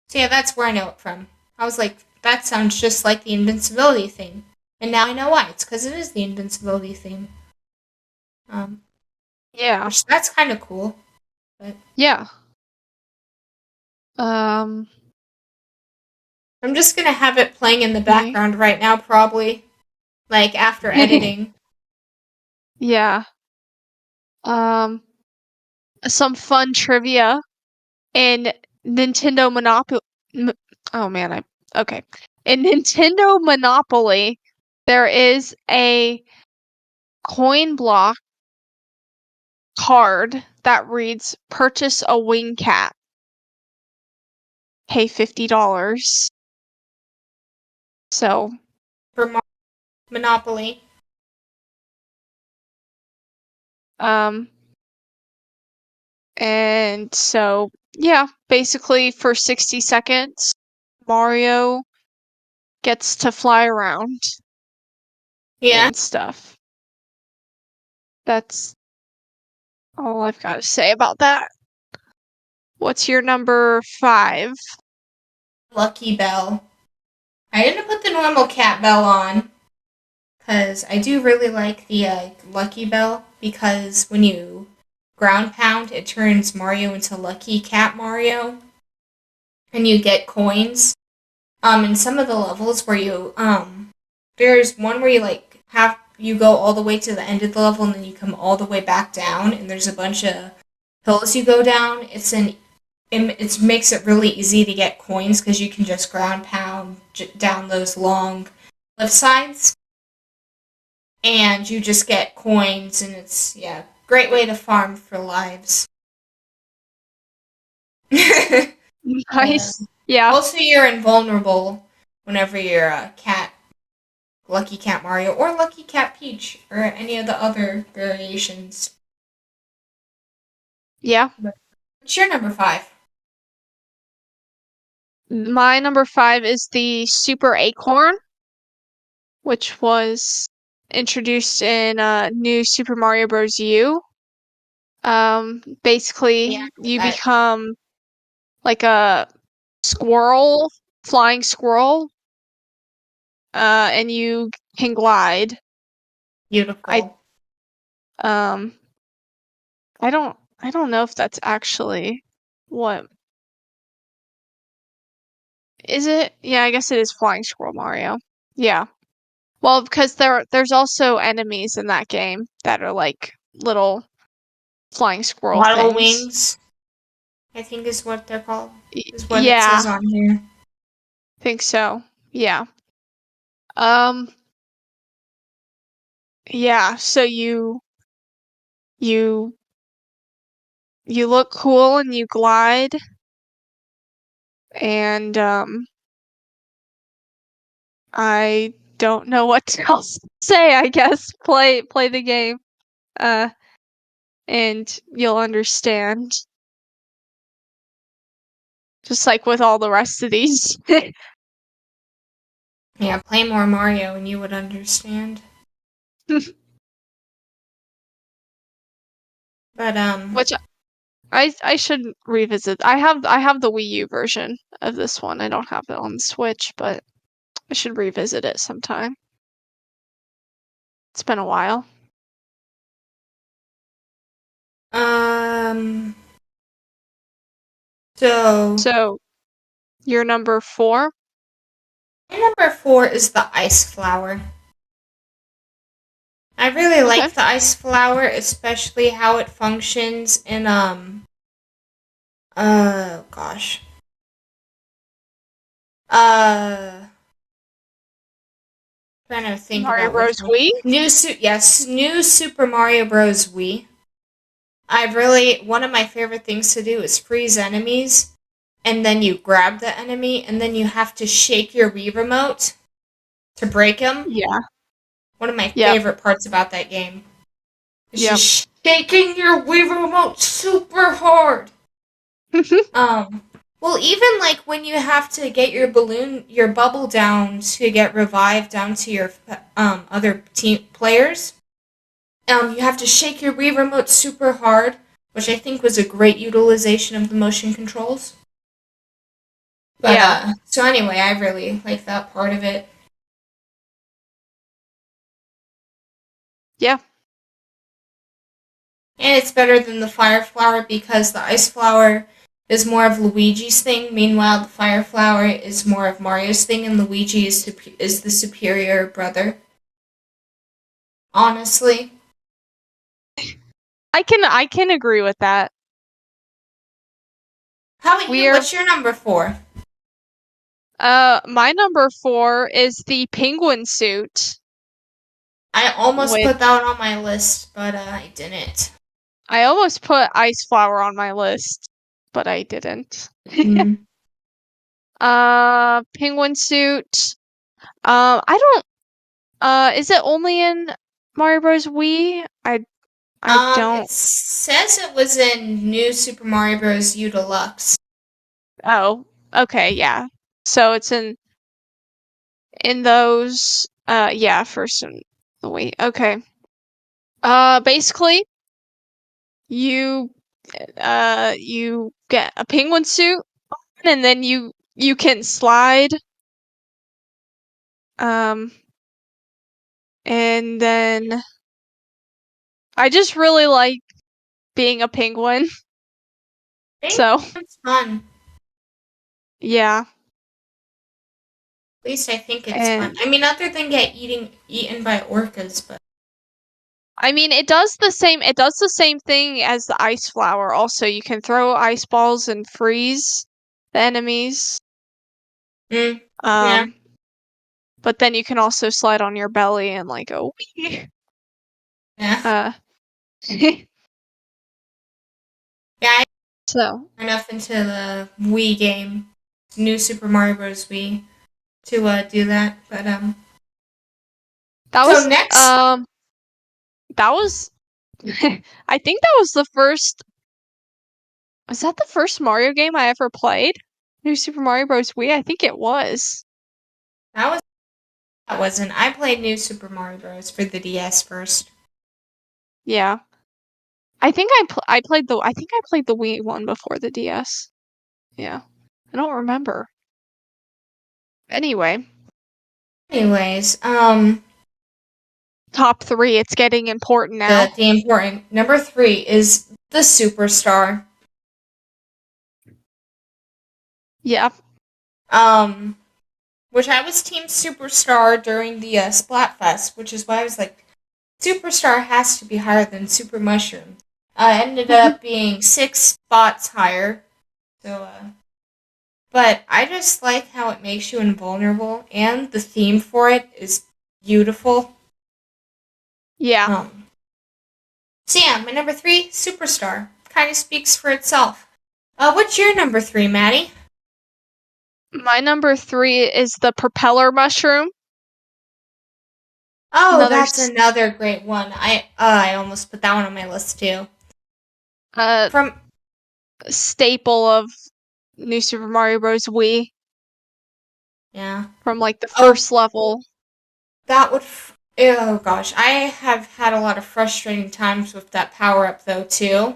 So yeah, that's where I know it from. I was like, that sounds just like the Invincibility theme. And now I know why. It's because it is the Invincibility theme. Yeah. Which, that's kind of cool. But Yeah. I'm just gonna have it playing in the background right now, probably. Like, after editing. Yeah. Some fun trivia in Nintendo Monopoly. Oh man, okay. In Nintendo Monopoly, there is a coin block card that reads "Purchase a wing cat. Pay $50." So, For Monopoly. and so yeah, basically for 60 seconds, Mario gets to fly around Yeah. and stuff. That's all I've got to say about that. What's your number 5? Lucky Bell. I didn't put the normal cat bell on, because I do really like the Lucky Bell, because when you ground pound, it turns Mario into Lucky Cat Mario, and you get coins. In some of the levels where you, there's one where you, like, you go all the way to the end of the level, and then you come all the way back down, and there's a bunch of hills you go down. It makes it really easy to get coins, because you can just ground pound down those long cliff sides, and you just get coins, and it's, yeah, great way to farm for lives. Nice. Yeah. Also, you're invulnerable whenever you're a cat, Lucky Cat Mario, or Lucky Cat Peach, or any of the other variations. Yeah. What's your number 5? My number 5 is the Super Acorn, which was introduced in New Super Mario Bros. U. Basically, Yeah, you become like a squirrel, flying squirrel, and you can glide. beautiful. Um, I don't know if that's actually what is it? Yeah, I guess it is Flying Squirrel Mario. Yeah. Well, because there's also enemies in that game that are like little flying squirrel Waddle things. wings, I think is what they're called. Is what it Yeah, says on here. think so. Yeah. Um, yeah, so you you look cool and you glide and I don't know what else to say, I guess. Play the game. And you'll understand. Just like with all the rest of these. Yeah, play more Mario and you would understand. But Which I should revisit. I have the Wii U version of this one. I don't have it on the Switch, but I should revisit it sometime. It's been a while. So Your number 4? my number 4 is the ice flower. I really like the ice flower, especially how it functions in gosh. Trying to think Mario about Bros. Wii? New Super Mario Bros. Wii. One of my favorite things to do is freeze enemies, and then you grab the enemy, and then you have to shake your Wii remote to break him. Yeah. One of my favorite parts about that game. It's just shaking your Wii remote super hard. Well, even like when you have to get your bubble down to get revived down to your other team players, you have to shake your Wii remote super hard, which I think was a great utilization of the motion controls. But Yeah. so anyway, I really like that part of it. Yeah. And it's better than the fire flower because the ice flower is more of Luigi's thing. Meanwhile, the fire flower is more of Mario's thing, and Luigi is the superior brother. Honestly, I can agree with that. how about you? What's your number 4? My number 4 is the penguin suit. I almost With put that one on my list, but I didn't. I almost put ice flower on my list, but I didn't. Mm. Penguin suit. I don't. Is it only in Mario Bros. Wii? I don't. It says it was in New Super Mario Bros. U Deluxe. Oh, okay, yeah. So it's in those. Yeah, first in the Wii. Okay. Basically, you you get a penguin suit, and then you can slide. Um, and then I just really like being a penguin. So, It's fun. yeah. At least I think it's fun. And I mean, other than get eaten by orcas, but I mean, it does the same thing as the ice flower also. You can throw ice balls and freeze the enemies. yeah. Um, but then you can also slide on your belly and like go wee. Yeah. Uh, Yeah, so I'm enough into the Wii game, New Super Mario Bros. Wii, to do that. But that so was next, that was I think that was the first. Was that the first Mario game I ever played? New Super Mario Bros. Wii? I think it was. that was that wasn't. I played New Super Mario Bros. For the DS first. Yeah. I think I played the Wii one before the DS. Yeah. I don't remember. Anyway, Anyways, top 3, it's getting important now. the important number 3 is the Superstar. Yeah. Which I was Team Superstar during the Splatfest, which is why I was like, Superstar has to be higher than Super Mushroom. Ended up being 6 spots higher. So, but I just like how it makes you invulnerable, and the theme for it is beautiful. Yeah. So yeah, my number 3, Superstar. Kind of speaks for itself. What's your number 3, Maddie? My number 3 is the propeller mushroom. Oh, Another that's another great one. I almost put that one on my list too. From staple of New Super Mario Bros. Wii. Yeah. From like the first level. That would. Oh gosh, I have had a lot of frustrating times with that power up though too.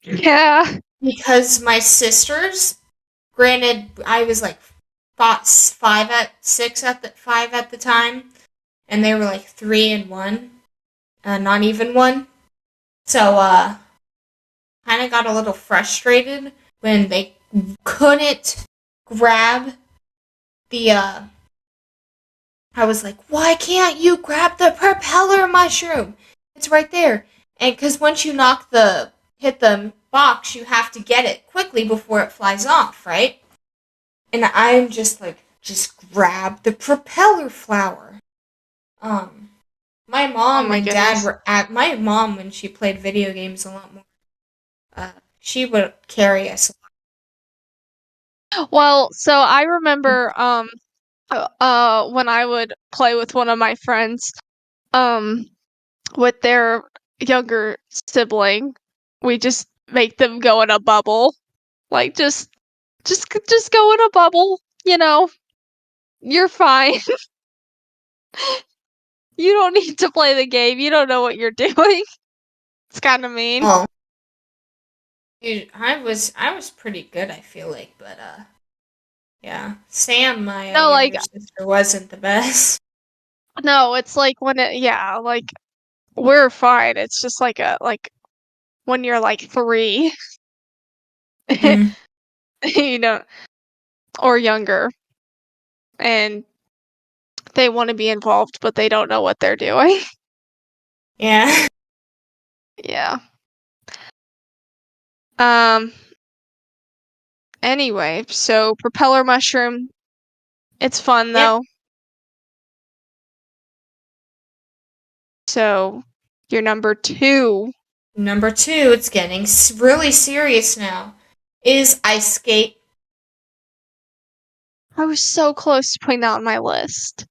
Yeah. Because my sisters, granted, I was like 5 at the time, and they were like 3 and 1, not even 1. So kind of got a little frustrated when they couldn't grab the I was like, why can't you grab the propeller mushroom? It's right there. And because once you hit the box, you have to get it quickly before it flies off, right? And I'm just like, just grab the propeller flower. My mom and dad were at my mom when she played video games a lot more. She would carry us. Well, so I remember when I would play with one of my friends, with their younger sibling, we just make them go in a bubble. Like, just go in a bubble, you know? You're fine. You don't need to play the game. You don't know what you're doing. It's kind of mean. Oh, dude, I was pretty good, I feel like, but yeah, Sam, my No, like, younger sister, wasn't the best. no, it's like like, we're fine. It's just like when you're like 3, Mm, you know, or younger, and they want to be involved, but they don't know what they're doing. yeah. Yeah. Um, anyway, so Propeller Mushroom, it's fun Yep. though. So, you're number 2. Number 2, it's getting really serious now, is ice skate. I was so close to putting that on my list.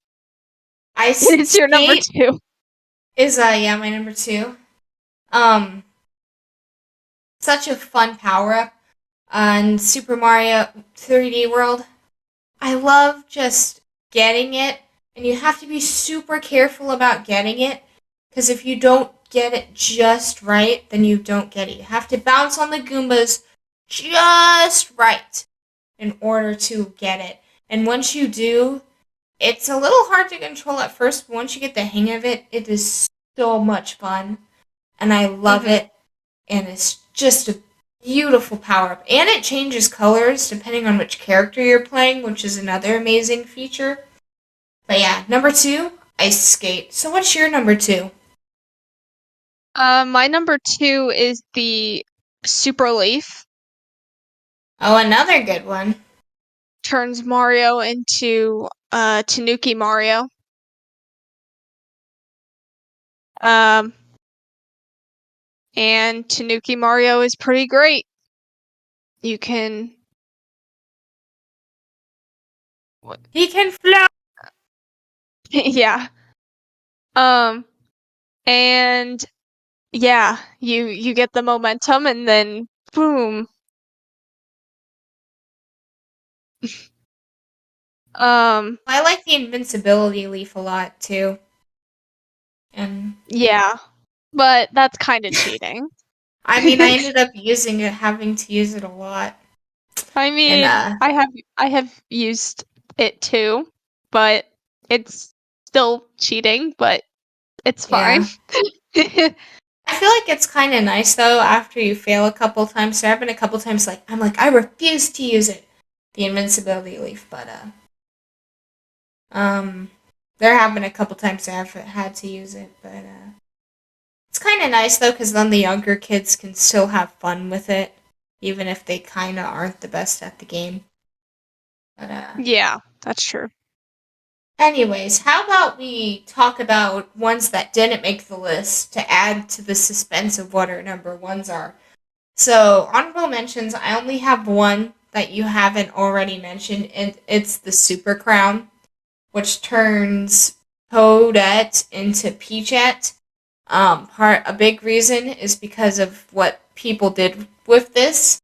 Ice It's your number skate 2. is yeah, my number 2. Such a fun power up on Super Mario 3D World. I love just getting it, and you have to be super careful about getting it, because if you don't get it just right, then you don't get it. You have to bounce on the Goombas just right in order to get it. And once you do, it's a little hard to control at first, but once you get the hang of it, it is so much fun. And I love it. And it's just a beautiful power-up. And it changes colors depending on which character you're playing, which is another amazing feature. But yeah, number 2, Ice Skate. So what's your number 2? My number 2 is the Super Leaf. Oh, another good one. Turns Mario into Tanuki Mario. And Tanuki Mario is pretty great. You can He can float! yeah. And yeah, you get the momentum and then boom. I like the Invincibility Leaf a lot, too. And Yeah. But that's kind of cheating. I mean, I ended up having to use it a lot. I mean, And I have used it too, but it's still cheating, but it's fine. yeah. I feel like it's kind of nice though after you fail a couple times. There have been a couple times I'm like I refuse to use it, the invincibility leaf, but there have been a couple times I've had to use it, but it's kind of nice though because then the younger kids can still have fun with it, even if they kind of aren't the best at the game. But Yeah, that's true. anyways, how about we talk about ones that didn't make the list to add to the suspense of what our number ones are. So, honorable mentions, I only have one that you haven't already mentioned, and it's the Super Crown, which turns Toadette into Peachette. A big reason is because of what people did with this,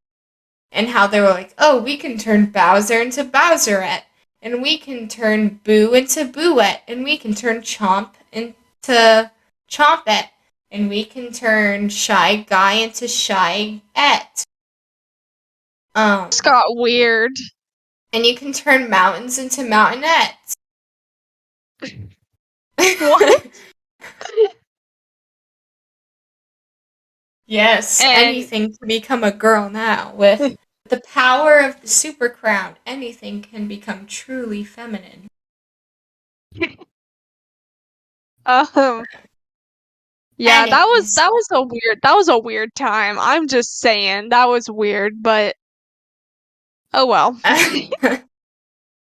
and how they were like, oh, we can turn Bowser into Bowserette, and we can turn Boo into Booette, and we can turn Chomp into Chompette, and we can turn Shy Guy into Shyette. It's got weird. And you can turn mountains into Mountainette. What? Yes, And anything can become a girl now. With the power of the Super Crown, anything can become truly feminine. yeah, Anyways. that was a weird time. I'm just saying that was weird, but oh well.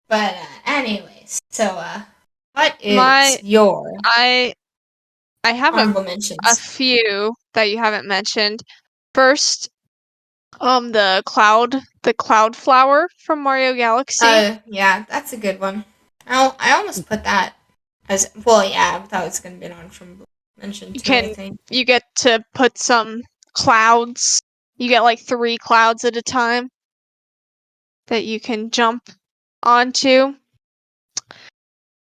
But anyways, so what My is your I have honorable a mentions? few that you haven't mentioned. First, the cloud flower from Mario Galaxy. Yeah, that's a good one. I almost put that as well. Yeah, I thought it was gonna be on from. mention too, I think. You get to put some clouds. You get like 3 clouds at a time that you can jump onto.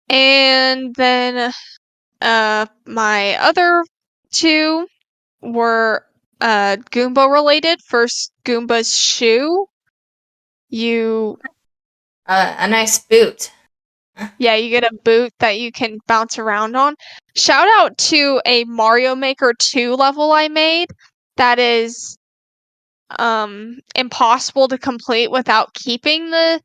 And then my other 2 were Goomba related. First, Goomba's shoe. You A nice boot. Yeah, you get a boot that you can bounce around on. Shout out to a Mario Maker 2 level I made that is impossible to complete without keeping the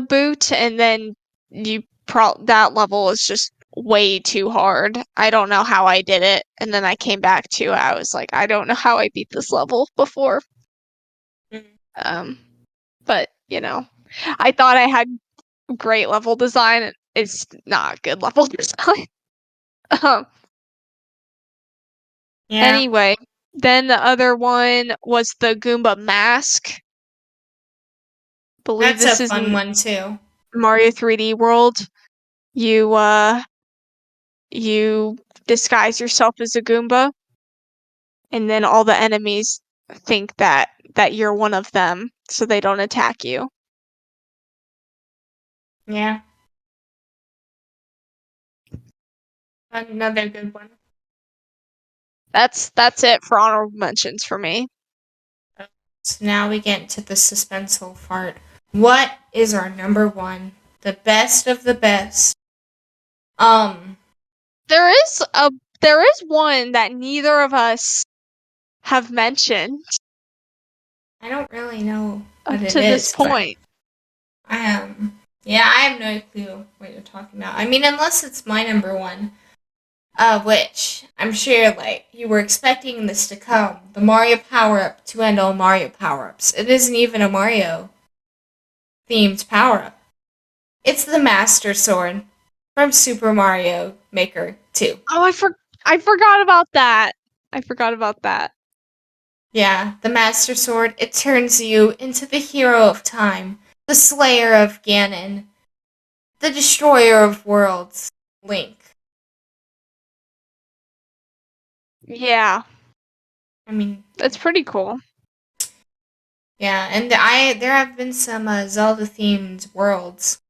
boot, and then that level is just way too hard. I don't know how I did it, and then I came back to it. I was like, I don't know how I beat this level before. But I thought I had great level design. It's not good level design. Yeah. Anyway, then the other one was the Goomba Mask. Believe That's this a is fun one too. Mario 3D World. You disguise yourself as a Goomba, and then all the enemies think that you're one of them, so they don't attack you. Yeah. Another good one. That's it for honorable mentions for me. So now we get to the suspenseful part. What is our number 1? The best of the best. There is one that neither of us have mentioned. I don't really know what up to this point. Yeah, I have no clue what you're talking about. I mean, unless it's my number 1, which I'm sure, like, you were expecting this to come. The Mario power-up to end all Mario power-ups. It isn't even a Mario-themed power-up. It's the Master Sword from Super Mario Maker 2. Oh, I forgot about that. I forgot about that. Yeah, the Master Sword, it turns you into the hero of time, the slayer of Ganon, the destroyer of worlds, Link. Yeah. I mean, that's pretty cool. Yeah, and there have been some Zelda-themed worlds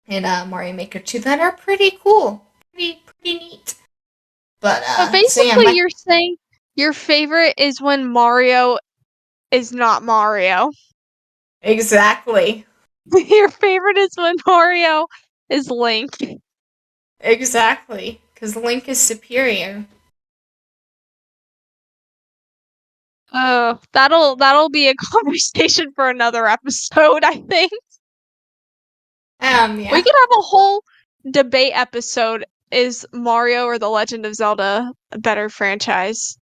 in Mario Maker 2 that are pretty cool. Pretty neat. But basically, you're saying your favorite is when Mario is not Mario. Exactly. Your favorite is when Mario is Link. Exactly, because Link is superior. Oh, that'll be a conversation for another episode, I think. Yeah. We could have a whole debate episode. Is Mario or The Legend of Zelda a better franchise?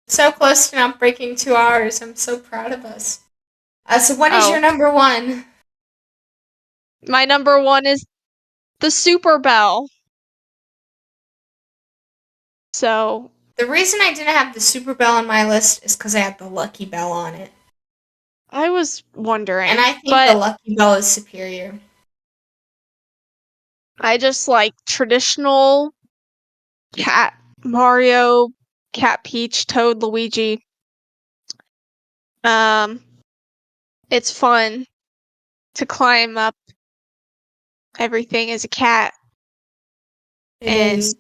So close to not breaking 2 hours. I'm so proud of us. So what is your number 1? My number 1 is the Super Bell. So the reason I didn't have the Super Bell on my list is because I had the Lucky Bell on it. I was wondering. And I think the Lucky Bell is superior. I just like traditional cat Mario, Cat Peach, Toad, Luigi. It's fun to climb up everything as a cat. It is.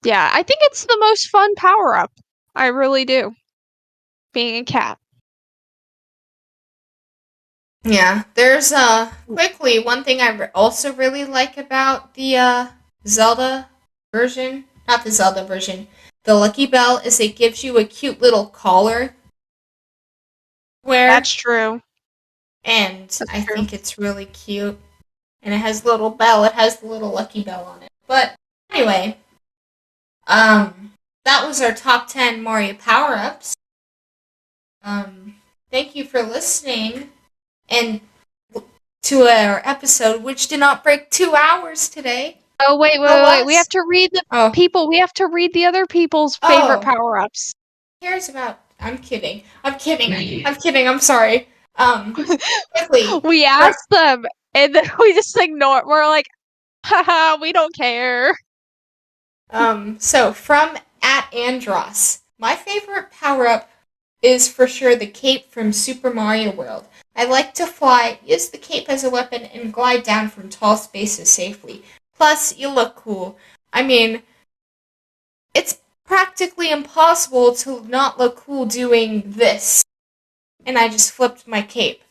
Yeah, I think it's the most fun power-up. I really do. Being a cat. Yeah, there's quickly one thing I also really like about the Zelda version, not the Zelda version, the Lucky Bell, is it gives you a cute little collar. That's true. And I think it's really cute. And it has a little bell. It has the little Lucky Bell on it. But anyway, that was our top 10 Mario power-ups. Thank you for listening and to our episode, which did not break 2 hours today. Oh, wait. We have to read the people. We have to read the other people's favorite power-ups. Who cares about... I'm kidding. I'm sorry. Quickly. We asked them, and then we just ignore it. We're like, haha, we don't care. So from @Andros, my favorite power-up is for sure the cape from Super Mario World. I like to fly, use the cape as a weapon, and glide down from tall spaces safely. Plus, you look cool. I mean, it's practically impossible to not look cool doing this. And I just flipped my cape.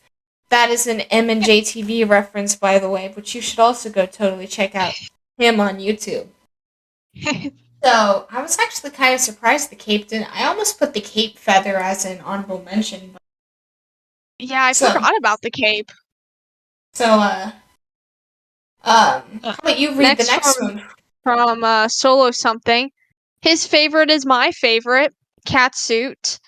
That is an M and JTV reference, by the way, but you should also go totally check out him on YouTube. So, I was actually kind of surprised the cape didn't. I almost put the cape feather as an honorable mention. But Yeah, I forgot about the cape. So, how about you read the next one? From Solo Something. His favorite is my favorite, Catsuit.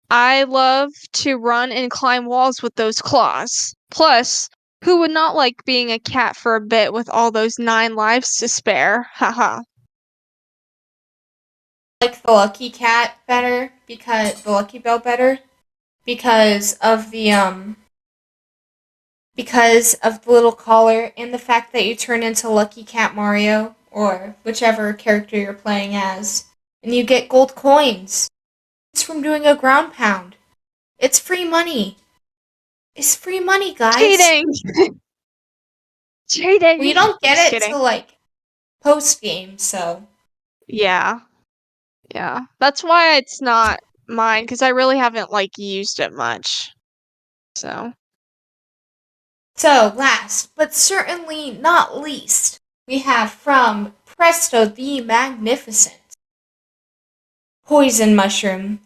I love to run and climb walls with those claws. Plus, who would not like being a cat for a bit with all those 9 lives to spare? Haha. I like the Lucky Cat better, because the Lucky Bell better, because of the little collar and the fact that you turn into Lucky Cat Mario, or whichever character you're playing as, and you get gold coins. It's from doing a ground pound. It's free money. It's free money, guys. Cheating! Cheating! Well, you don't get Just it kidding. till, like, post-game, so. Yeah. Yeah. That's why it's not mine, because I really haven't, like, used it much. So, last, but certainly not least, we have from Presto the Magnificent, Poison Mushroom.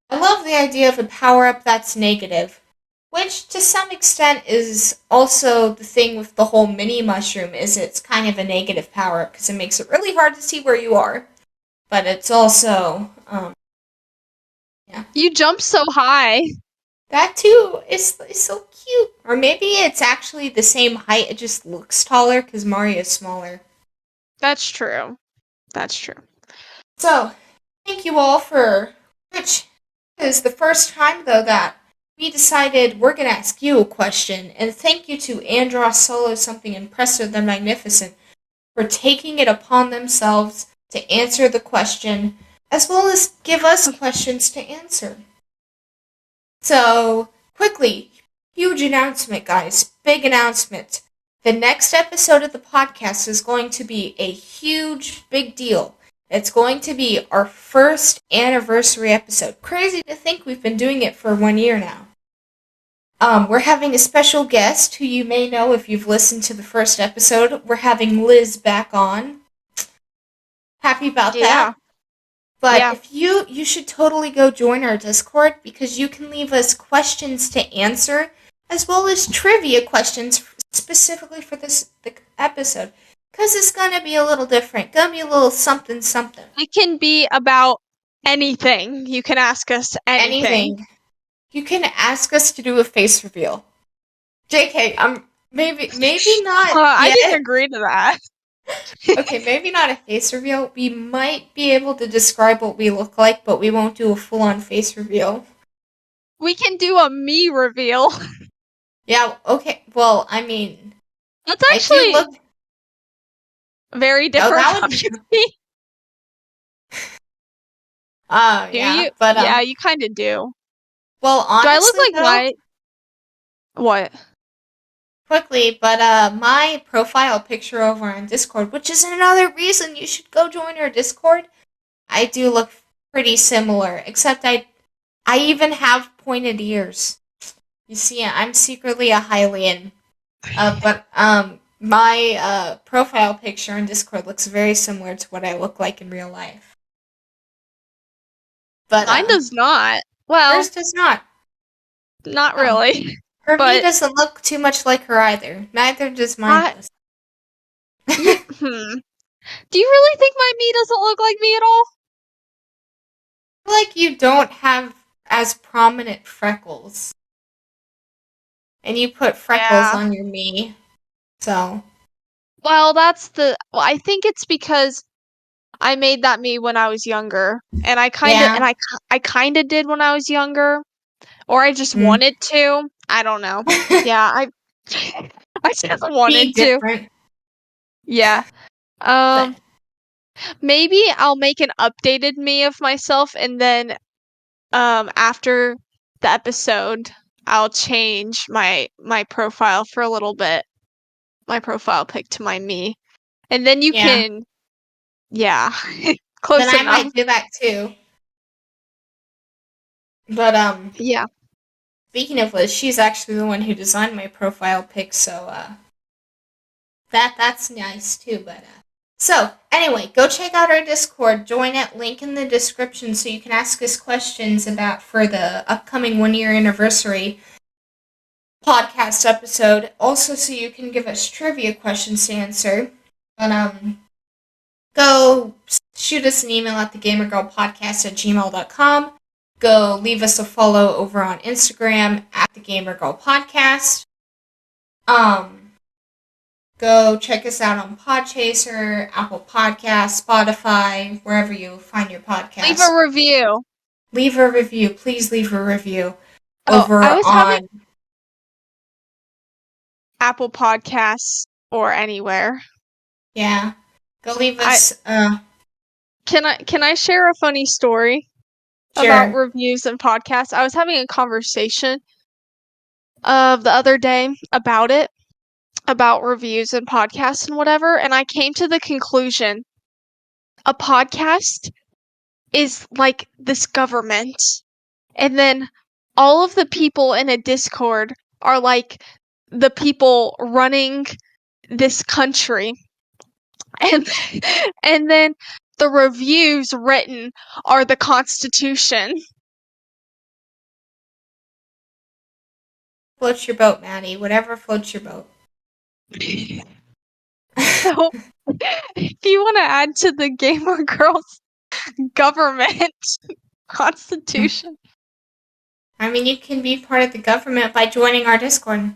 I love the idea of a power-up that's negative, which to some extent is also the thing with the whole mini mushroom, is it's kind of a negative power-up because it makes it really hard to see where you are. But it's also, yeah. you jump so high. That too is so cute. Or maybe it's actually the same height, it just looks taller because Mario's smaller. That's true. That's true. So, thank you all for, which is the first time though that we decided we're going to ask you a question. And thank you to Andros Solo Something and Presto the Magnificent for taking it upon themselves to answer the question, as well as give us questions to answer. So, quickly, huge announcement, guys. Big announcement. The next episode of the podcast is going to be a huge, big deal. It's going to be our first anniversary episode. Crazy to think we've been doing it for 1 year now. We're having a special guest who you may know if you've listened to the first episode. We're having Liz back on. Happy about that. But if you should totally go join our Discord, because you can leave us questions to answer, as well as trivia questions specifically for this episode. Because it's going to be a little different. Going to be a little something something. It can be about anything. You can ask us anything. You can ask us to do a face reveal. JK, maybe not I yet. didn't agree to that. Okay, maybe not a face reveal. We might be able to describe what we look like, but we won't do a full-on face reveal. We can do a me reveal. Yeah, okay. Well, I mean, that's actually very different from me. yeah. But yeah, you kind of do. Well, honestly, do I look like my... What? Quickly, but my profile picture over on Discord, which is another reason you should go join our Discord, I do look pretty similar, except I even have pointed ears. You see, I'm secretly a Hylian. But my profile picture on Discord looks very similar to what I look like in real life. But mine does not. Well, hers does not. Not really. Her me doesn't look too much like her either. Neither does mine. Do you really think my me doesn't look like me at all? I feel like you don't have as prominent freckles. And you put freckles on your me. So. Well, I think it's because I made that me when I was younger. And I kinda did when I was younger. Or I just wanted to. I don't know. Yeah, I just wanted to. Yeah. Maybe I'll make an updated me of myself, and then after the episode, I'll change my profile for a little bit. My profile pic to my me. And then you Yeah. can yeah. Then Close I enough. might do that too. But Yeah. speaking of Liz, she's actually the one who designed my profile pic, so that's nice too. But so anyway, go check out our Discord. Join it. Link in the description so you can ask us questions for the upcoming 1 year anniversary podcast episode. Also, so you can give us trivia questions to answer. But go shoot us an email at thegamergirlpodcast@gmail.com. Go leave us a follow over on Instagram at thegamergirlpodcast. Go check us out on Podchaser, Apple Podcasts, Spotify, wherever you find your podcast. Leave a review. Leave a review. Please leave a review Oh, I was on having Apple Podcasts or anywhere. Yeah. Go leave us Can I share a funny story about sure. reviews and podcasts? I was having a conversation the other day about reviews and podcasts and whatever, and I came to the conclusion a podcast is like this government, and then all of the people in a Discord are like the people running this country, and and then the reviews written are the Constitution. Floats your boat, Maddie. Whatever floats your boat. So, if you want to add to the Gamer Girls government Constitution, I mean, you can be part of the government by joining our Discord.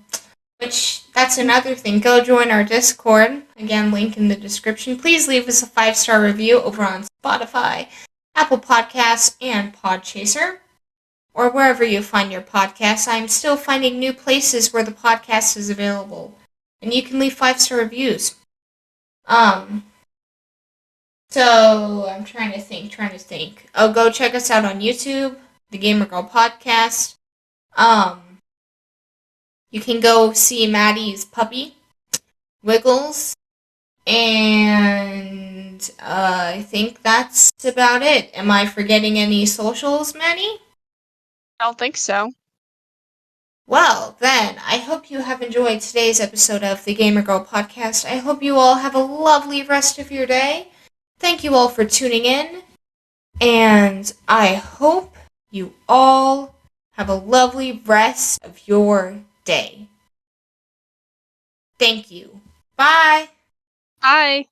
Which, that's another thing. Go join our Discord. Again, link in the description. Please leave us a 5-star review over on Spotify, Apple Podcasts, and Podchaser. Or wherever you find your podcasts. I'm still finding new places where the podcast is available. And you can leave 5-star reviews. So, I'm trying to think. Oh, go check us out on YouTube, the Gamer Girl Podcast. You can go see Maddie's puppy, Wiggles, and I think that's about it. Am I forgetting any socials, Maddie? I don't think so. Well, then, I hope you have enjoyed today's episode of the Gamer Girl Podcast. I hope you all have a lovely rest of your day. Thank you all for tuning in, and I hope you all have a lovely rest of your day. Thank you. Bye. Bye.